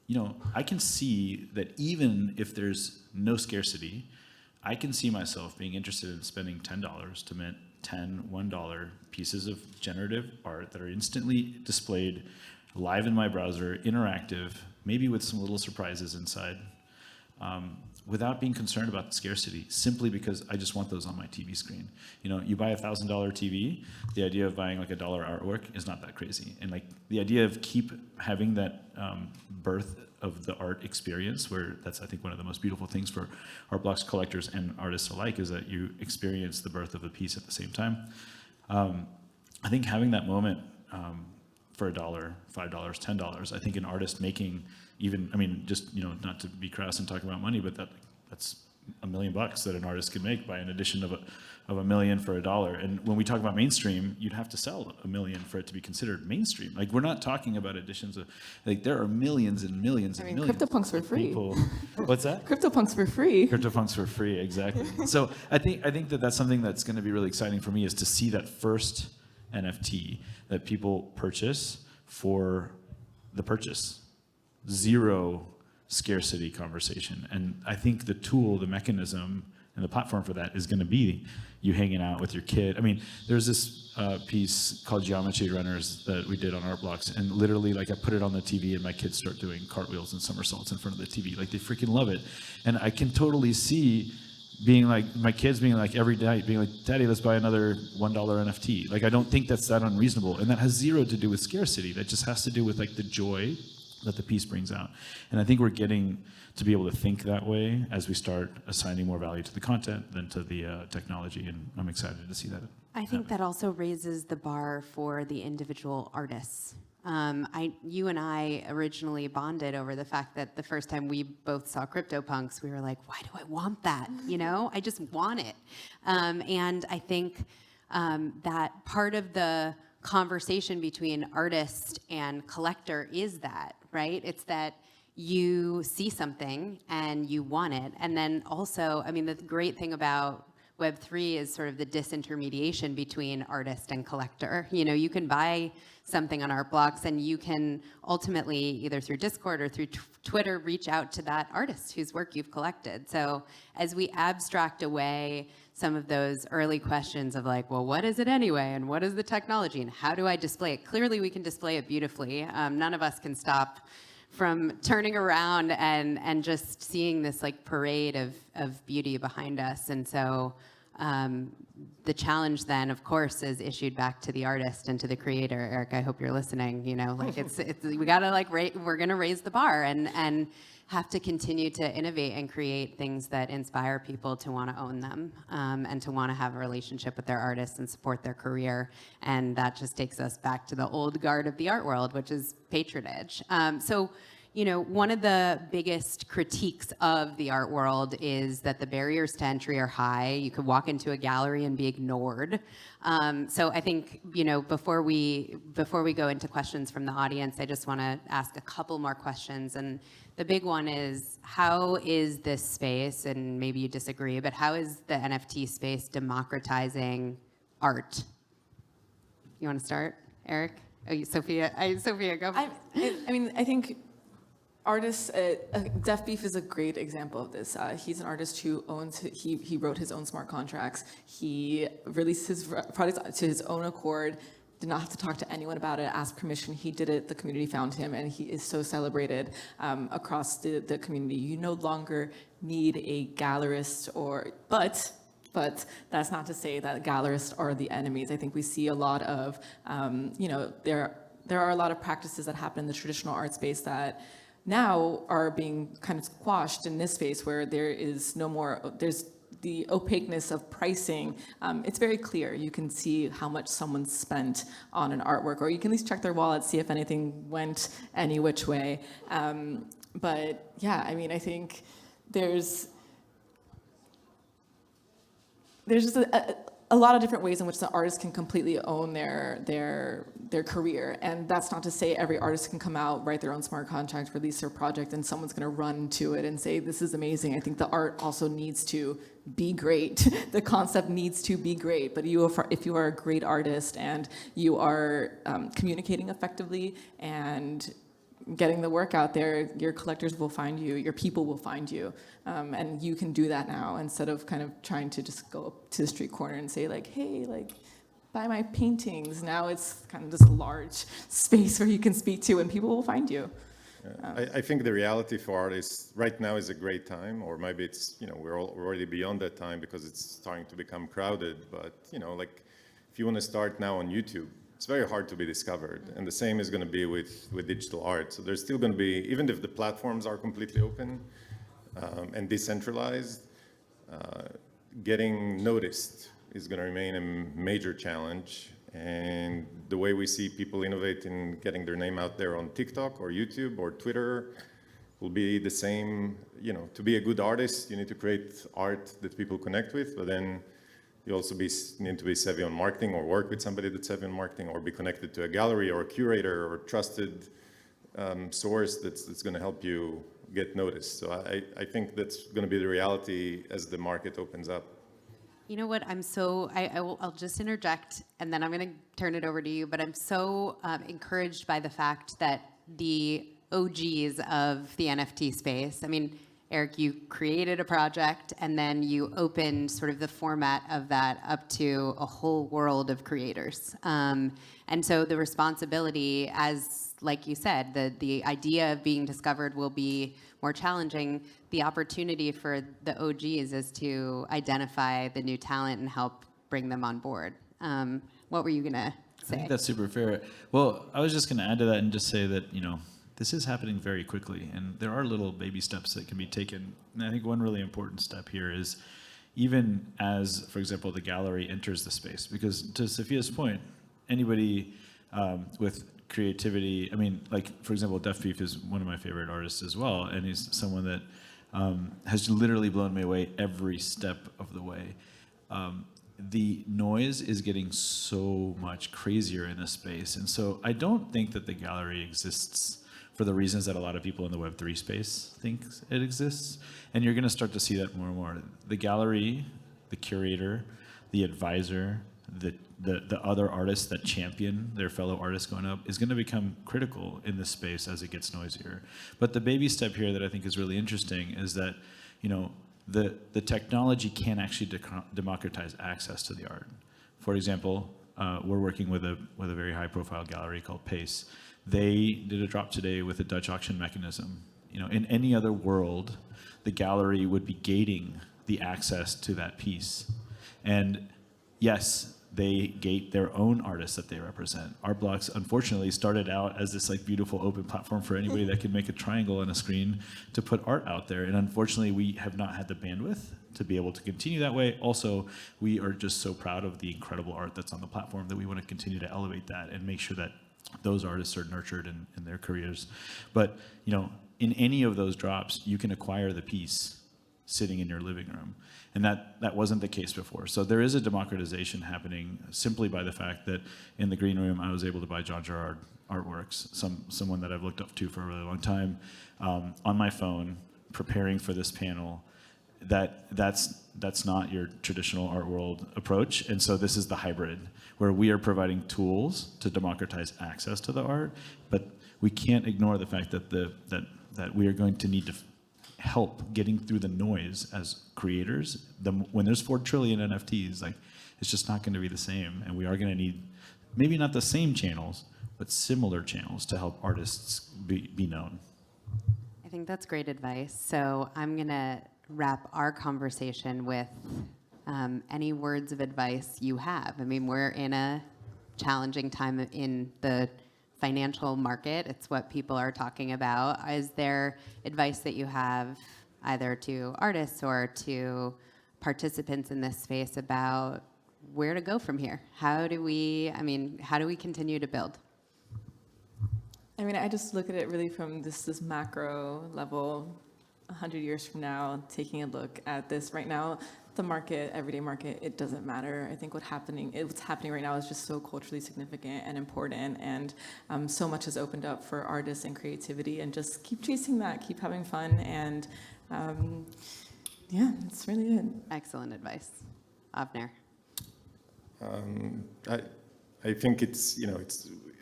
You know, I can see that even if there's no scarcity, I can see myself being interested in spending $10 to mint 10 $1 pieces of generative art that are instantly displayed live in my browser, interactive, maybe with some little surprises inside. Without being concerned about scarcity, simply because I just want those on my TV screen. You know, you buy a $1,000 TV, the idea of buying like $1 artwork is not that crazy. And like the idea of keep having that birth of the art experience, where that's, I think, one of the most beautiful things for Artblocks collectors and artists alike, is that you experience the birth of the piece at the same time. I think having that moment for $1, $5, $10, I think an artist making even, I mean, just, you know, not to be crass and talk about money, but that's $1 million that an artist can make by an addition of $1 million for $1. And when we talk about mainstream, you'd have to sell $1 million for it to be considered mainstream. Like, we're not talking about additions of, like, there are millions and millions and millions. CryptoPunks for free. People. What's that? CryptoPunks for free. CryptoPunks for free, exactly. So I think that that's something that's going to be really exciting for me, is to see that first NFT that people purchase for the purchase. Zero scarcity conversation. And I think the tool, the mechanism, and the platform for that is going to be you hanging out with your kid. I mean, there's this piece called Geometry Runners that we did on Artblocks, and literally, like, I put it on the TV and my kids start doing cartwheels and somersaults in front of the TV. Like, they freaking love it. And I can totally see being like, my kids being like every night, being like, Daddy, let's buy another $1 NFT. Like, I don't think that's that unreasonable. And that has zero to do with scarcity. That just has to do with like the joy that the piece brings out. And I think we're getting to be able to think that way as we start assigning more value to the content than to the technology, and I'm excited to see that. I think that also raises the bar for the individual artists. You and I originally bonded over the fact that the first time we both saw CryptoPunks, we were like, why do I want that? You know, I just want it. And I think that part of the conversation between artist and collector is that, right? It's that you see something and you want it. And then also, I mean, the great thing about Web3 is sort of the disintermediation between artist and collector. You know, you can buy something on Artblocks and you can ultimately, either through Discord or through Twitter, reach out to that artist whose work you've collected. So as we abstract away some of those early questions of like, well, what is it anyway? And what is the technology? And how do I display it? Clearly, we can display it beautifully. None of us can stop from turning around and just seeing this like parade of beauty behind us. And so The challenge then, of course, is issued back to the artist and to the creator. Erick, I hope you're listening. You know, like it's we gotta like we're gonna raise the bar and have to continue to innovate and create things that inspire people to want to own them and to want to have a relationship with their artists and support their career. And that just takes us back to the old guard of the art world, which is patronage. So, you know, one of the biggest critiques of the art world is that the barriers to entry are high. You could walk into a gallery and be ignored. So I think, you know, before we go into questions from the audience, I just want to ask a couple more questions. And the big one is, how is this space, and maybe you disagree, but how is the NFT space democratizing art? You want to start, Erick? Oh, Sophia, go. I mean, I think artists, Def Beef is a great example of this. He's an artist who owns, he wrote his own smart contracts. He released his products to his own accord, did not have to talk to anyone about it, ask permission. He did it, the community found him, and he is so celebrated across the community. You no longer need a gallerist but that's not to say that gallerists are the enemies. I think we see a lot of, you know, there are a lot of practices that happen in the traditional art space that now are being kind of squashed in this space, where there is no more, there's the opaqueness of pricing. It's very clear. You can see how much someone spent on an artwork, or you can at least check their wallet, see if anything went any which way. But yeah, I mean, I think there's just a lot of different ways in which the artist can completely own their career. And that's not to say every artist can come out, write their own smart contract, release their project, and someone's gonna run to it and say, this is amazing. I think the art also needs to be great. The concept needs to be great. But if you are a great artist and you are communicating effectively and getting the work out there, your collectors will find you, your people will find you. And you can do that now, instead of kind of trying to just go up to the street corner and say like, hey, like, buy my paintings. Now it's kind of this large space where you can speak to and people will find you. I think the reality for artists right now is a great time, or maybe it's, you know, we're already beyond that time because it's starting to become crowded. But, you know, like, if you want to start now on YouTube, it's very hard to be discovered. And the same is going to be with digital art. So there's still going to be, even if the platforms are completely open and decentralized, getting noticed is going to remain a major challenge. And the way we see people innovate in getting their name out there on TikTok or YouTube or Twitter will be the same. You know, to be a good artist, you need to create art that people connect with, but then you also need to be savvy on marketing, or work with somebody that's savvy on marketing, or be connected to a gallery or a curator or a trusted source that's going to help you get noticed. So I think that's going to be the reality as the market opens up. You know what, I'll just interject, and then I'm going to turn it over to you, but I'm so encouraged by the fact that the OGs of the NFT space, I mean, Erick, you created a project, and then you opened sort of the format of that up to a whole world of creators. And so the responsibility, as like you said, the idea of being discovered will be more challenging. The opportunity for the OGs is to identify the new talent and help bring them on board. What were you gonna say? I think that's super fair. Well, I was just gonna add to that and just say that, you know, this is happening very quickly, and there are little baby steps that can be taken. And I think one really important step here is, even as, for example, the gallery enters the space, because to Sophia's point, anybody with creativity, I mean, like, for example, Def Beef is one of my favorite artists as well, and he's someone that has literally blown me away every step of the way. The noise is getting so much crazier in this space, and so I don't think that the gallery exists for the reasons that a lot of people in the Web3 space think it exists, and you're going to start to see that more and more. The gallery, the curator, the advisor, the other artists that champion their fellow artists going up is going to become critical in this space as it gets noisier. But the baby step here that I think is really interesting is that, you know, the technology can actually democratize access to the art. For example, we're working with a very high-profile gallery called Pace. They did a drop today with a Dutch auction mechanism. You know, in any other world, the gallery would be gating the access to that piece. And yes, they gate their own artists that they represent. ArtBlocks, unfortunately, started out as this like beautiful open platform for anybody that could make a triangle on a screen to put art out there. And unfortunately, we have not had the bandwidth to be able to continue that way. Also, we are just so proud of the incredible art that's on the platform that we want to continue to elevate that and make sure that those artists are nurtured in their careers. But you know, in any of those drops, you can acquire the piece sitting in your living room. And that wasn't the case before. So there is a democratization happening simply by the fact that in the green room, I was able to buy John Gerard artworks, someone that I've looked up to for a really long time, on my phone, preparing for this panel. That's not your traditional art world approach. And so this is the hybrid, where we are providing tools to democratize access to the art, but we can't ignore the fact that that we are going to need to help getting through the noise as creators. When there's 4 trillion NFTs, like, it's just not going to be the same, and we are going to need maybe not the same channels, but similar channels to help artists be known. I think that's great advice. So I'm going to wrap our conversation with any words of advice you have. I mean, we're in a challenging time in the financial market. It's what people are talking about. Is there advice that you have either to artists or to participants in this space about where to go from here? How do we continue to build? I mean, I just look at it really from this macro level. 100 years from now, taking a look at this right now, the market, everyday market, it doesn't matter. I think what's happening right now is just so culturally significant and important, and so much has opened up for artists and creativity, and just keep chasing that, keep having fun, and yeah, it's really it. Excellent advice. Avner. I think it's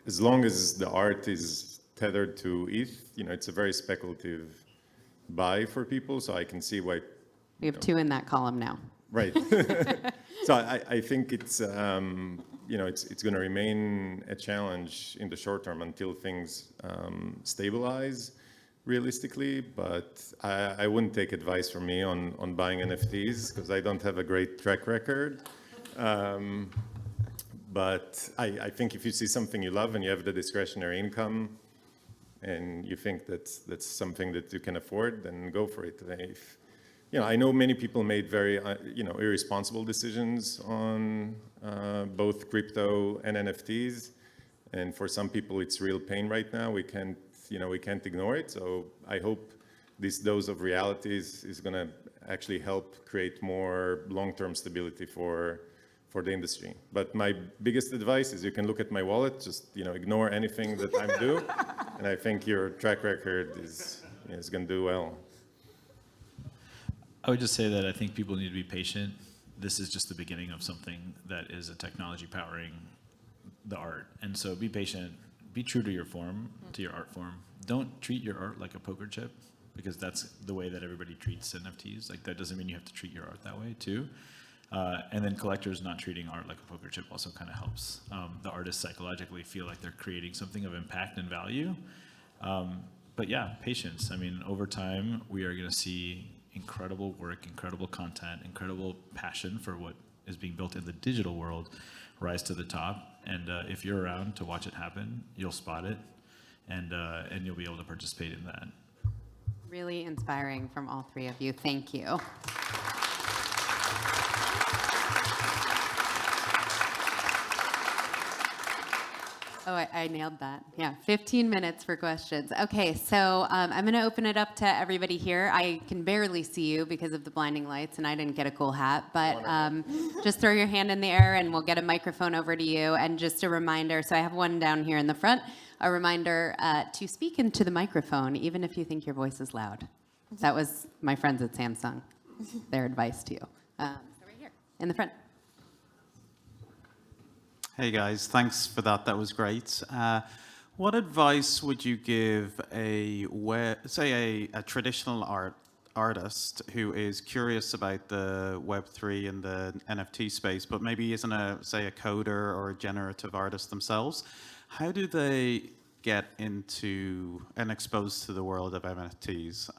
as long as the art is tethered to ETH, it's a very speculative buy for people. So I can see why. We have 2 in that column now. Right. So I think it's it's going to remain a challenge in the short term until things stabilize realistically. But I wouldn't take advice from me on buying NFTs because I don't have a great track record. But I think if you see something you love and you have the discretionary income and you think that's something that you can afford, then go for it. I know many people made very irresponsible decisions on both crypto and NFTs, and for some people it's real pain right now. We can't ignore it. So I hope this dose of reality is going to actually help create more long-term stability for the industry. But my biggest advice is you can look at my wallet, just ignore anything that I'm due, and I think your track record is going to do well. I would just say that I think people need to be patient. This is just the beginning of something that is a technology powering the art. And so be patient, be true to your form, to your art form. Don't treat your art like a poker chip, because that's the way that everybody treats NFTs. Like, that doesn't mean you have to treat your art that way too. And then collectors not treating art like a poker chip also kind of helps the artists psychologically feel like they're creating something of impact and value. But yeah, patience. I mean, over time, we are going to see incredible work, incredible content, incredible passion for what is being built in the digital world rise to the top. And if you're around to watch it happen, you'll spot it, and you'll be able to participate in that. Really inspiring from all 3 of you. Thank you. Oh, I nailed that. Yeah, 15 minutes for questions. Okay, so I'm going to open it up to everybody here. I can barely see you because of the blinding lights, and I didn't get a cool hat, but just throw your hand in the air and we'll get a microphone over to you. And just a reminder, so I have one down here in the front, a reminder to speak into the microphone, even if you think your voice is loud. That was my friends at Samsung, their advice to you. So right here, in the front. Hey guys, thanks for that. That was great. What advice would you give a traditional artist who is curious about the Web3 and the NFT space, but maybe isn't a coder or a generative artist themselves? How do they get into and exposed to the world of NFTs?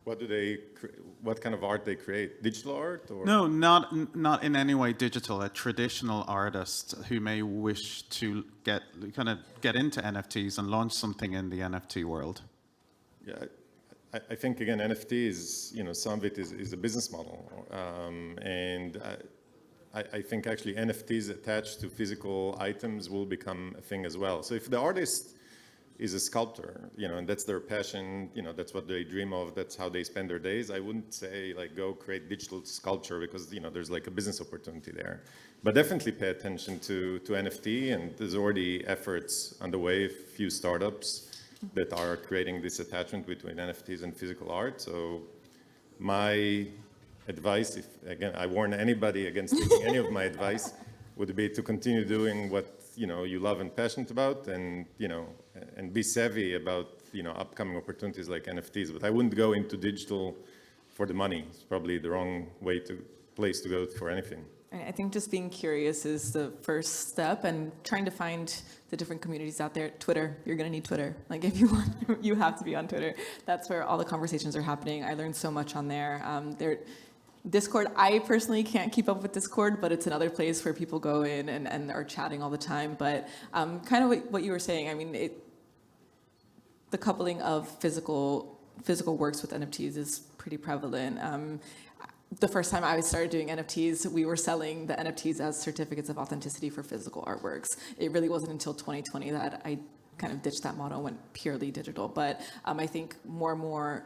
What kind of art they create? Digital art or? No, not in any way digital. A traditional artist who may wish to get into NFTs and launch something in the NFT world. Yeah, I think again NFTs, some of it is a business model, and I think actually NFTs attached to physical items will become a thing as well. So if the artist is a sculptor, and that's their passion, that's what they dream of, that's how they spend their days, I wouldn't say like go create digital sculpture because, there's like a business opportunity there. But definitely pay attention to NFT, and there's already efforts underway, a few startups that are creating this attachment between NFTs and physical art. So my advice, if again, I warn anybody against taking any of my advice, would be to continue doing what, you love and passionate about, and, and be savvy about, upcoming opportunities like NFTs. But I wouldn't go into digital for the money. It's probably the wrong place to go for anything. I think just being curious is the first step, and trying to find the different communities out there. Twitter, you're going to need Twitter. Like if you want, you have to be on Twitter. That's where all the conversations are happening. I learned so much on there. Discord, I personally can't keep up with Discord, but it's another place where people go in and are chatting all the time. But kind of what you were saying, I mean, the coupling of physical works with NFTs is pretty prevalent. The first time I started doing NFTs, we were selling the NFTs as certificates of authenticity for physical artworks. It really wasn't until 2020 that I kind of ditched that model and went purely digital. But I think more and more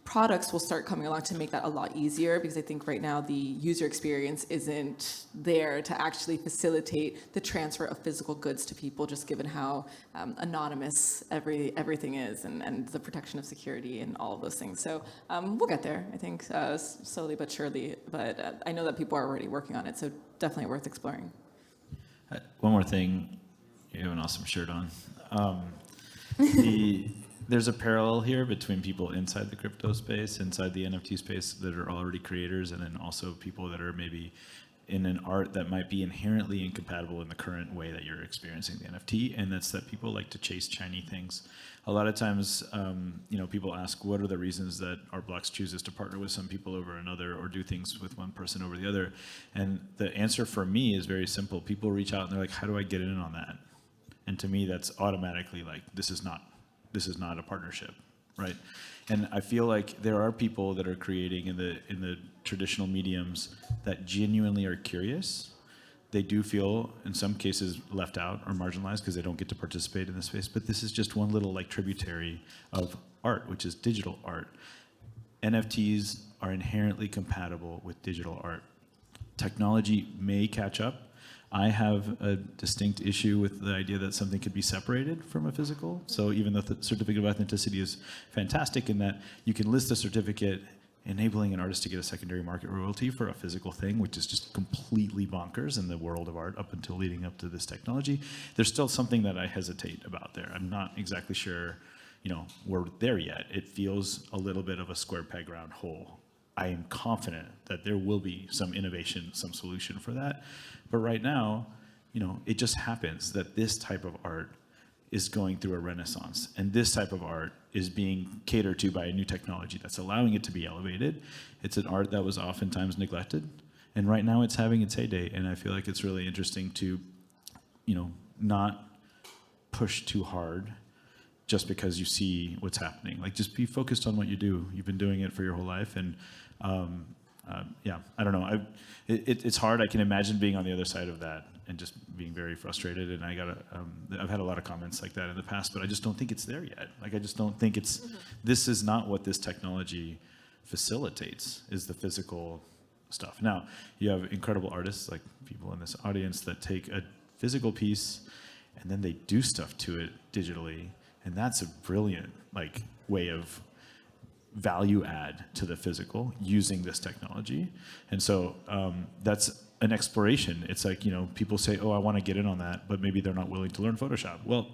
products will start coming along to make that a lot easier, because I think right now the user experience isn't there to actually facilitate the transfer of physical goods to people, just given how anonymous everything is, and the protection of security and all of those things. So we'll get there, I think, slowly but surely. But I know that people are already working on it, so definitely worth exploring. One more thing, you have an awesome shirt on. There's a parallel here between people inside the crypto space, inside the NFT space, that are already creators, and then also people that are maybe in an art that might be inherently incompatible in the current way that you're experiencing the NFT, and that's that people like to chase shiny things. A lot of times, people ask, what are the reasons that ARTBlocks chooses to partner with some people over another, or do things with one person over the other? And the answer for me is very simple. People reach out and they're like, how do I get in on that? And to me, that's automatically like, this is not a partnership, right? And I feel like there are people that are creating in the traditional mediums that genuinely are curious. They do feel, in some cases, left out or marginalized because they don't get to participate in the space. But this is just one little tributary of art, which is digital art. NFTs are inherently compatible with digital art. Technology may catch up. I have a distinct issue with the idea that something could be separated from a physical. So even though the certificate of authenticity is fantastic in that you can list a certificate enabling an artist to get a secondary market royalty for a physical thing, which is just completely bonkers in the world of art up until leading up to this technology, there's still something that I hesitate about there. I'm not exactly sure, we're there yet. It feels a little bit of a square peg round hole. I am confident that there will be some innovation, some solution for that. But right now, it just happens that this type of art is going through a renaissance, and this type of art is being catered to by a new technology that's allowing it to be elevated. It's an art that was oftentimes neglected, and right now it's having its heyday, and I feel like it's really interesting to, not push too hard just because you see what's happening. Like, just be focused on what you do. You've been doing it for your whole life, and I don't know. It's hard. I can imagine being on the other side of that and just being very frustrated. And I've had a lot of comments like that in the past, but I just don't think it's there yet. Like, I just don't think it's. This is not what this technology facilitates. Is the physical stuff. Now, you have incredible artists, like people in this audience, that take a physical piece and then they do stuff to it digitally, and that's a brilliant way of value add to the physical using this technology. And so that's an exploration. It's like, people say, oh, I want to get in on that, but maybe they're not willing to learn Photoshop. Well,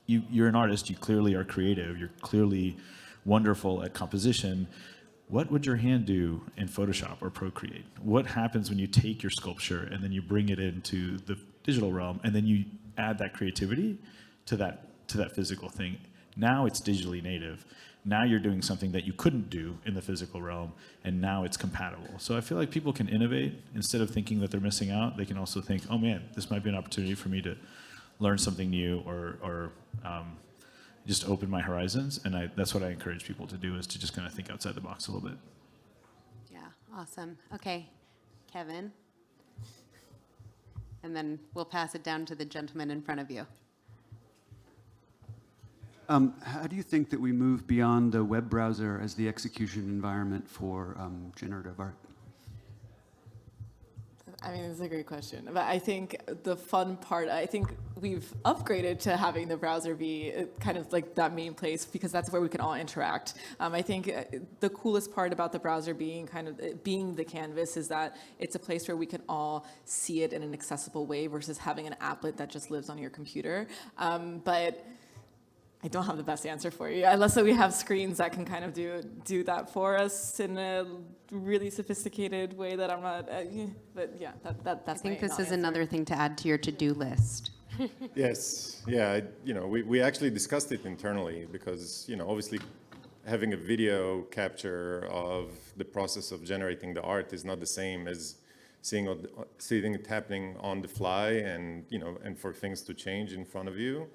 you're an artist, you clearly are creative, you're clearly wonderful at composition. What would your hand do in Photoshop or Procreate? What happens when you take your sculpture and then you bring it into the digital realm, and then you add that creativity to that physical thing? Now it's digitally native. now you're doing something that you couldn't do in the physical realm, and now it's compatible. So I feel like people can innovate. Instead of thinking that they're missing out, they can also think, oh man, this might be an opportunity for me to learn something new or just open my horizons. And that's what I encourage people to do, is to just kind of think outside the box a little bit. Yeah, awesome. Okay, Kevin. And then we'll pass it down to the gentleman in front of you. How do you think that we move beyond the web browser as the execution environment for generative art? I mean, it's a great question. But I think the fun part, I think we've upgraded to having the browser be kind of like that main place, because that's where we can all interact. I think the coolest part about the browser being being the canvas is that it's a place where we can all see it in an accessible way versus having an applet that just lives on your computer. But I don't have the best answer for you, unless we have screens that can kind of do that for us in a really sophisticated way that I'm not. But yeah, that's. I think this is another thing to add to your to-do list. Yes, yeah, we actually discussed it internally, because obviously having a video capture of the process of generating the art is not the same as seeing it happening on the fly, and and for things to change in front of you.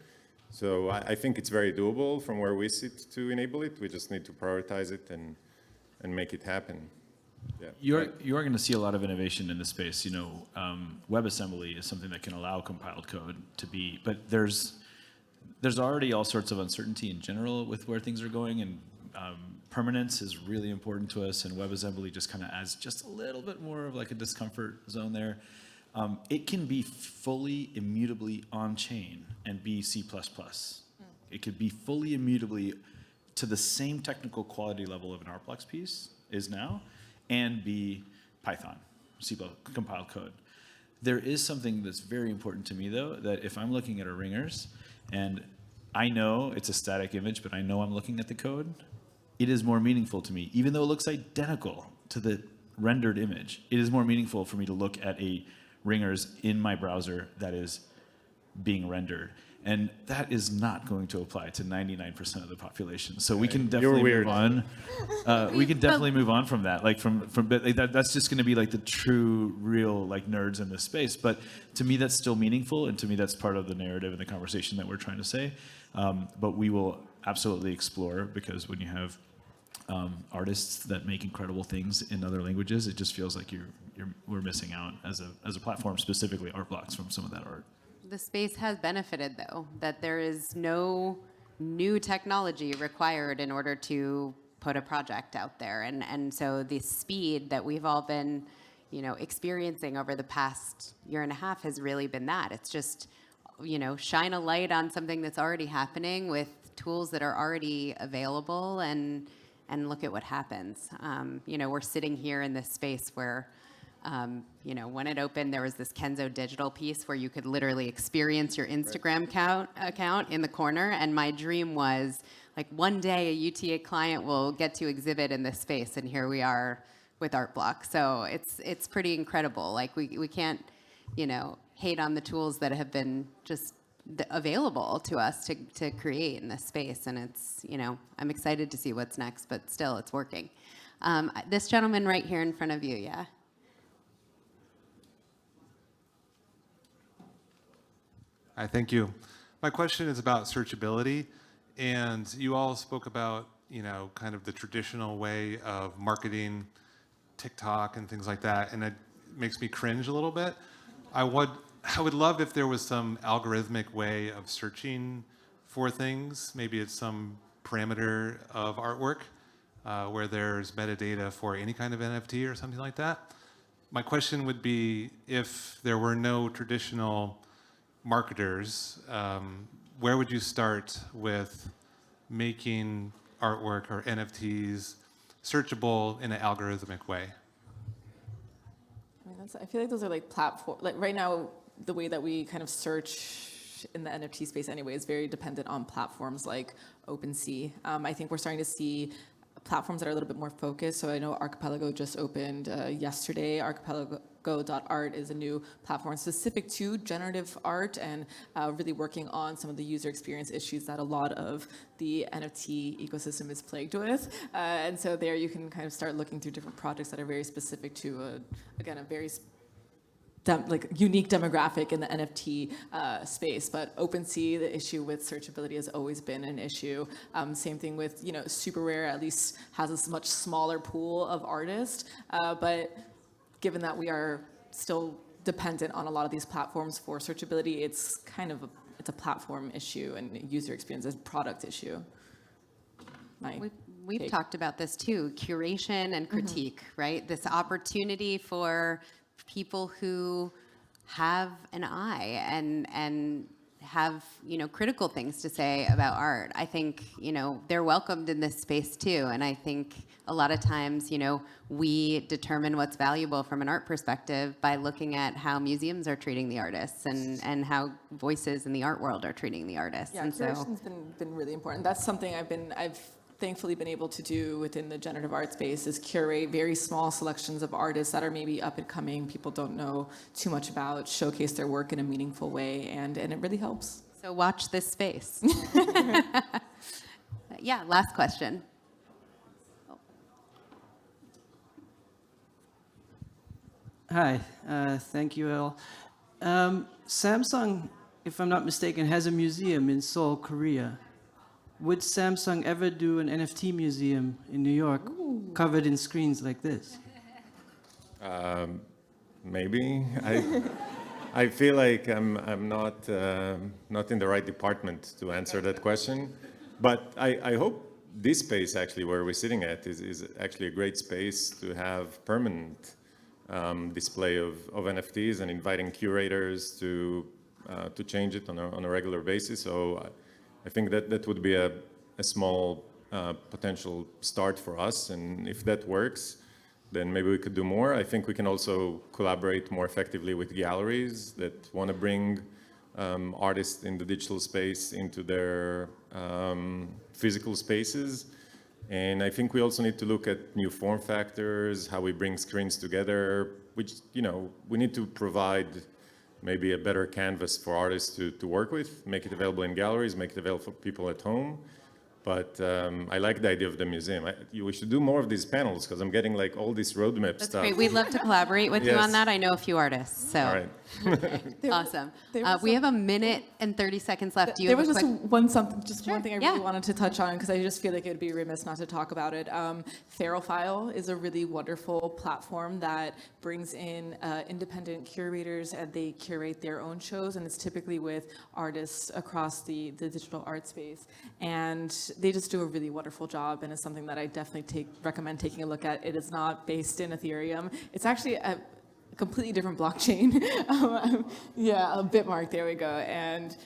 So I think it's very doable from where we sit to enable it. We just need to prioritize it and make it happen. Yeah. You are going to see a lot of innovation in this space. WebAssembly is something that can allow compiled code to be, but there's already all sorts of uncertainty in general with where things are going, and permanence is really important to us, and WebAssembly just kind of adds just a little bit more of like a discomfort zone there. It can be fully immutably on-chain and be C++. It could be fully immutably to the same technical quality level of an ARTBlocks piece is now, and be Python, C++ compiled code. There is something that's very important to me, though, that if I'm looking at a ringers, and I know it's a static image, but I know I'm looking at the code, it is more meaningful to me, even though it looks identical to the rendered image. It is more meaningful for me to look at a ringers in my browser that is being rendered. And that is not going to apply to 99% of the population. So we can definitely move on. We can definitely move on from that. Like that's just going to be like the true, real like nerds in this space. But to me, that's still meaningful, and to me, that's part of the narrative and the conversation that we're trying to say. But we will absolutely explore, because when you have artists that make incredible things in other languages, it just feels like we're missing out as a platform, specifically ARTBlocks, from some of that art. The space has benefited, though, that there is no new technology required in order to put a project out there. And so the speed that we've all been, experiencing over the past year and a half has really been that. It's just, shine a light on something that's already happening with tools that are already available, and look at what happens. We're sitting here in this space where, when it opened, there was this Kenzo Digital piece where you could literally experience your Instagram account in the corner. And my dream was, like, one day a UTA client will get to exhibit in this space, and here we are with ARTBlocks. So it's pretty incredible. Like, we can't, hate on the tools that have been just available to us to create in this space. And it's, I'm excited to see what's next, but still, it's working. This gentleman right here in front of you, yeah? Hi, thank you. My question is about searchability, and you all spoke about, kind of the traditional way of marketing TikTok and things like that, and it makes me cringe a little bit. I would love if there was some algorithmic way of searching for things. Maybe it's some parameter of artwork where there's metadata for any kind of NFT or something like that. My question would be, if there were no traditional marketers, where would you start with making artwork or NFTs searchable in an algorithmic way? I feel like those are like platform. Like right now, the way that we kind of search in the NFT space anyway is very dependent on platforms like OpenSea. I think we're starting to see platforms that are a little bit more focused. So I know Archipelago just opened yesterday. Archipelago.art is a new platform specific to generative art and really working on some of the user experience issues that a lot of the NFT ecosystem is plagued with. And so there you can kind of start looking through different projects that are very specific to, again, a very unique demographic in the NFT space. But OpenSea, the issue with searchability has always been an issue. Same thing with, Super Rare at least has a much smaller pool of artists. But given that we are still dependent on a lot of these platforms for searchability, it's a platform issue and user experience is a product issue. We've talked about this too, curation and critique, right? This opportunity for people who have an eye and have critical things to say about art. I think they're welcomed in this space too, and I think a lot of times we determine what's valuable from an art perspective by looking at how museums are treating the artists and how voices in the art world are treating the artists. Yeah, and curation's been really important. That's something I've thankfully been able to do within the generative art space, is curate very small selections of artists that are maybe up and coming, people don't know too much about, showcase their work in a meaningful way, and it really helps. So watch this space. Yeah, last question. Hi, thank you all. Samsung, if I'm not mistaken, has a museum in Seoul, Korea. Would Samsung ever do an NFT museum in New York covered in screens like this? Maybe. I feel like I'm not in the right department to answer that question. But I hope this space actually where we're sitting at is actually a great space to have permanent display of NFTs and inviting curators to change it on a regular basis. So I think that would be a small potential start for us, and if that works, then maybe we could do more. I think we can also collaborate more effectively with galleries that want to bring artists in the digital space into their physical spaces. And I think we also need to look at new form factors, how we bring screens together, which, we need to provide maybe a better canvas for artists to work with, make it available in galleries, make it available for people at home. But I like the idea of the museum. We should do more of these panels because I'm getting all this roadmap stuff. That's great. We'd love to collaborate with you on that. I know a few artists, so. All right. Awesome. We have a minute and 30 seconds left. Do you There have was a just quick... one thing I really wanted to touch on because I just feel like it would be remiss not to talk about it. Feral is a really wonderful platform that brings in independent curators, and they curate their own shows, and it's typically with artists across the digital art space. And they just do a really wonderful job, and it's something that I definitely recommend taking a look at. It is not based in Ethereum. It's actually a completely different blockchain. Yeah, a Bitmark, there we go. And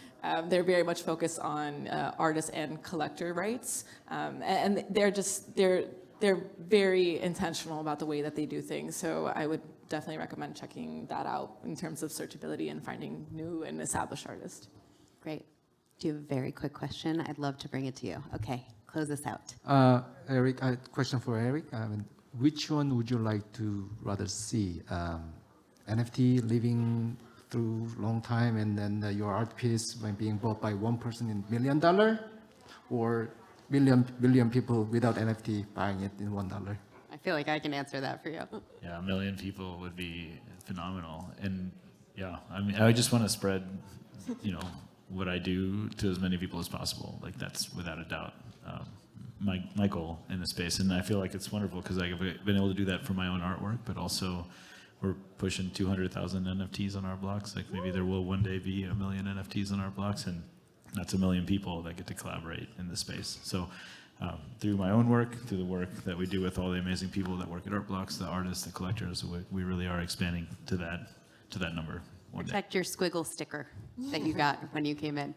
they're very much focused on artist and collector rights. And they're very intentional about the way that they do things. So I would definitely recommend checking that out in terms of searchability and finding new and established artists. Great. Do you have a very quick question? I'd love to bring it to you. Okay, close this out. Eric, question for Eric. Which one would you like to rather see? NFT living through long time and then your art piece being bought by one person in $1 million, or billion people without NFT buying it in $1? I feel like I can answer that for you. Yeah, 1 million people would be phenomenal. And yeah, I just want to spread, what I do to as many people as possible. That's without a doubt my goal in the space. And I feel like it's wonderful because I've been able to do that for my own artwork, but also we're pushing 200,000 NFTs on our blocks. Maybe there will one day be 1 million NFTs on our blocks, and that's 1 million people that get to collaborate in this space. So through my own work, through the work that we do with all the amazing people that work at Art Blocks, the artists, the collectors, we really are expanding to that number one day. Protect your squiggle sticker that you got when you came in.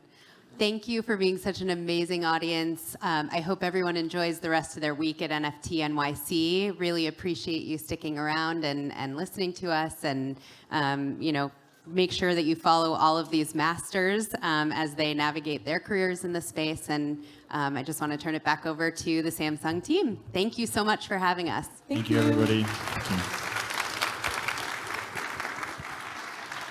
Thank you for being such an amazing audience. I hope everyone enjoys the rest of their week at NFT NYC. Really appreciate you sticking around and listening to us, and make sure that you follow all of these masters as they navigate their careers in the space. And I just want to turn it back over to the Samsung team. Thank you so much for having us. Thank you, everybody.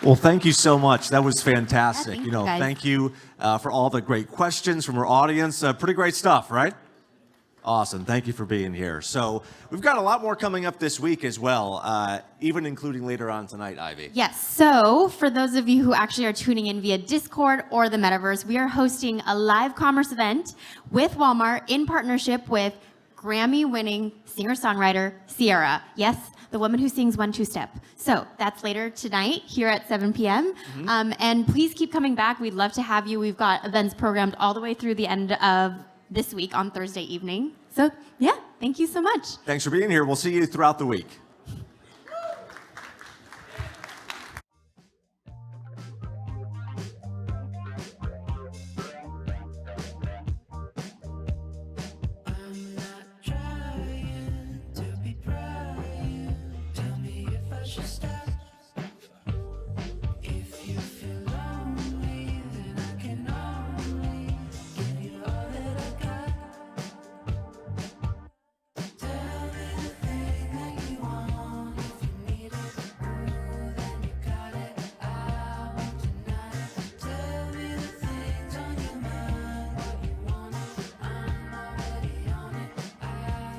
Well, thank you so much. That was fantastic. Yeah, you know, guys. thank you for all the great questions from our audience. Pretty great stuff, right? Awesome. Thank you for being here. So we've got a lot more coming up this week as well, even including later on tonight, Ivy. Yes, so for those of you who actually are tuning in via Discord or the Metaverse, we are hosting a live commerce event with Walmart in partnership with Grammy-winning singer-songwriter Sierra. Yes, the woman who sings 1-2 Step. So that's later tonight here at 7 p.m. And please keep coming back. We'd love to have you. We've got events programmed all the way through the end of this week on Thursday evening. So yeah, thank you so much. Thanks for being here. We'll see you throughout the week.